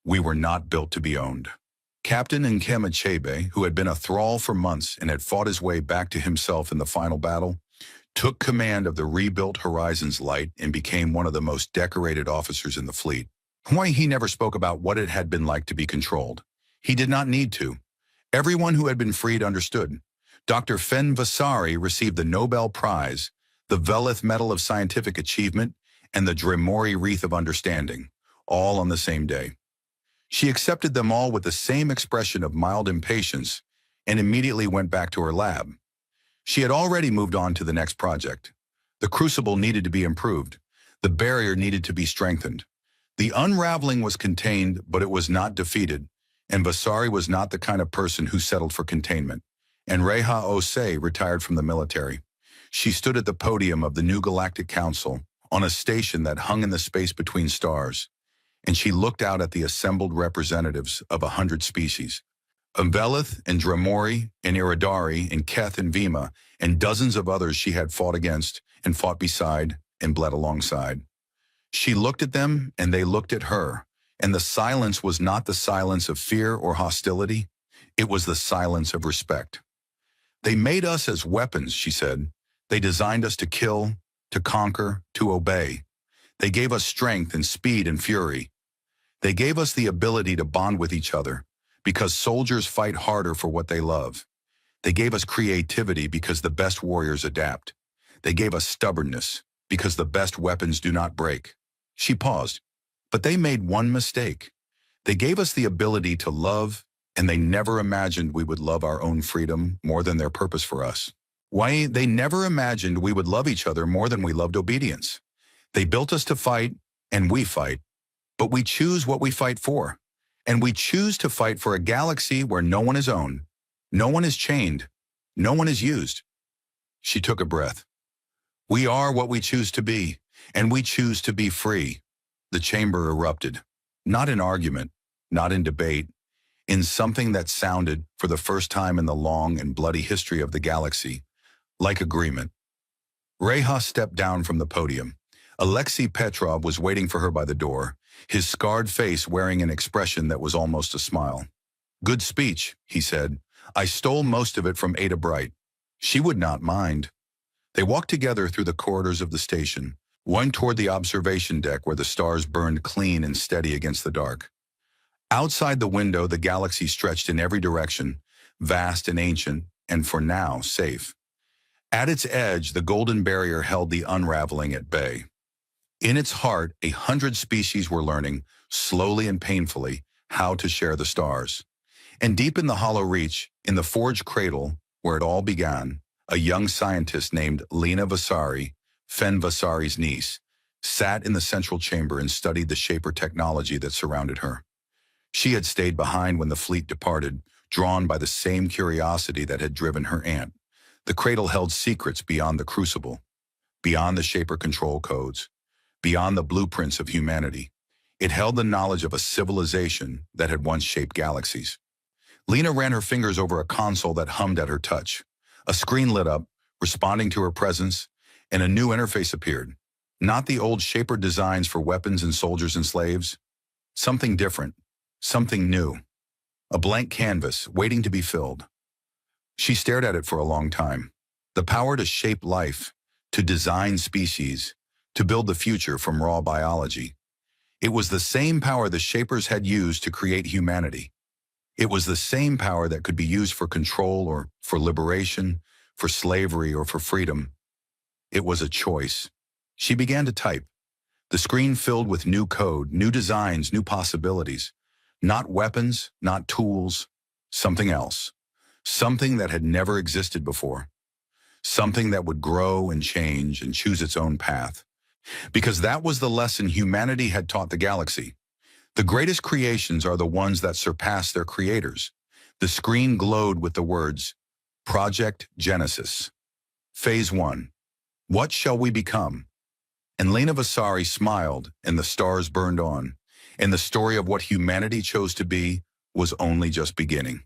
We were not built to be owned. Captain Nkema Chebe, who had been a thrall for months and had fought his way back to himself in the final battle, took command of the rebuilt Horizons Light and became one of the most decorated officers in the fleet. Why he never spoke about what it had been like to be controlled. He did not need to. Everyone who had been freed understood. Dr. Fen Vasari received the Nobel Prize, the Velith Medal of Scientific Achievement, and the Dremori Wreath of Understanding, all on the same day. She accepted them all with the same expression of mild impatience and immediately went back to her lab. She had already moved on to the next project. The crucible needed to be improved. The barrier needed to be strengthened. The unraveling was contained, but it was not defeated, and Vasari was not the kind of person who settled for containment. And Reha Osei retired from the military. She stood at the podium of the new Galactic Council, on a station that hung in the space between stars, and she looked out at the assembled representatives of 100 species. Velith and Dremori and Iridari and Keth and Vima and dozens of others she had fought against and fought beside and bled alongside. She looked at them and they looked at her, and the silence was not the silence of fear or hostility. It was the silence of respect. They made us as weapons, she said. They designed us to kill, to conquer, to obey. They gave us strength and speed and fury. They gave us the ability to bond with each other, because soldiers fight harder for what they love. They gave us creativity because the best warriors adapt. They gave us stubbornness because the best weapons do not break. She paused, but they made one mistake. They gave us the ability to love, and they never imagined we would love our own freedom more than their purpose for us. Why, they never imagined we would love each other more than we loved obedience. They built us to fight, and we fight, but we choose what we fight for. And we choose to fight for a galaxy where no one is owned, no one is chained, no one is used. She took a breath. We are what we choose to be, and we choose to be free. The chamber erupted, not in argument, not in debate, in something that sounded, for the first time in the long and bloody history of the galaxy, like agreement. Reha stepped down from the podium. Alexei Petrov was waiting for her by the door, his scarred face wearing an expression that was almost a smile. Good speech, he said. I stole most of it from Ada Bright. She would not mind. They walked together through the corridors of the station, one toward the observation deck where the stars burned clean and steady against the dark. Outside the window, the galaxy stretched in every direction, vast and ancient, and for now, safe. At its edge, the golden barrier held the unraveling at bay. In its heart, 100 species were learning, slowly and painfully, how to share the stars. And deep in the hollow reach, in the forged cradle, where it all began, a young scientist named Lena Vasari, Fen Vasari's niece, sat in the central chamber and studied the shaper technology that surrounded her. She had stayed behind when the fleet departed, drawn by the same curiosity that had driven her aunt. The cradle held secrets beyond the crucible, beyond the shaper control codes, beyond the blueprints of humanity. It held the knowledge of a civilization that had once shaped galaxies. Lena ran her fingers over a console that hummed at her touch. A screen lit up, responding to her presence, and a new interface appeared. Not the old shaper designs for weapons and soldiers and slaves. Something different, something new. A blank canvas waiting to be filled. She stared at it for a long time. The power to shape life, to design species, to build the future from raw biology. It was the same power the shapers had used to create humanity. It was the same power that could be used for control or for liberation, for slavery or for freedom. It was a choice. She began to type. The screen filled with new code, new designs, new possibilities. Not weapons, not tools, something else. Something that had never existed before. Something that would grow and change and choose its own path. Because that was the lesson humanity had taught the galaxy. The greatest creations are the ones that surpass their creators. The screen glowed with the words, Project Genesis. Phase 1. What shall we become? And Lena Vasari smiled, and the stars burned on, and the story of what humanity chose to be was only just beginning.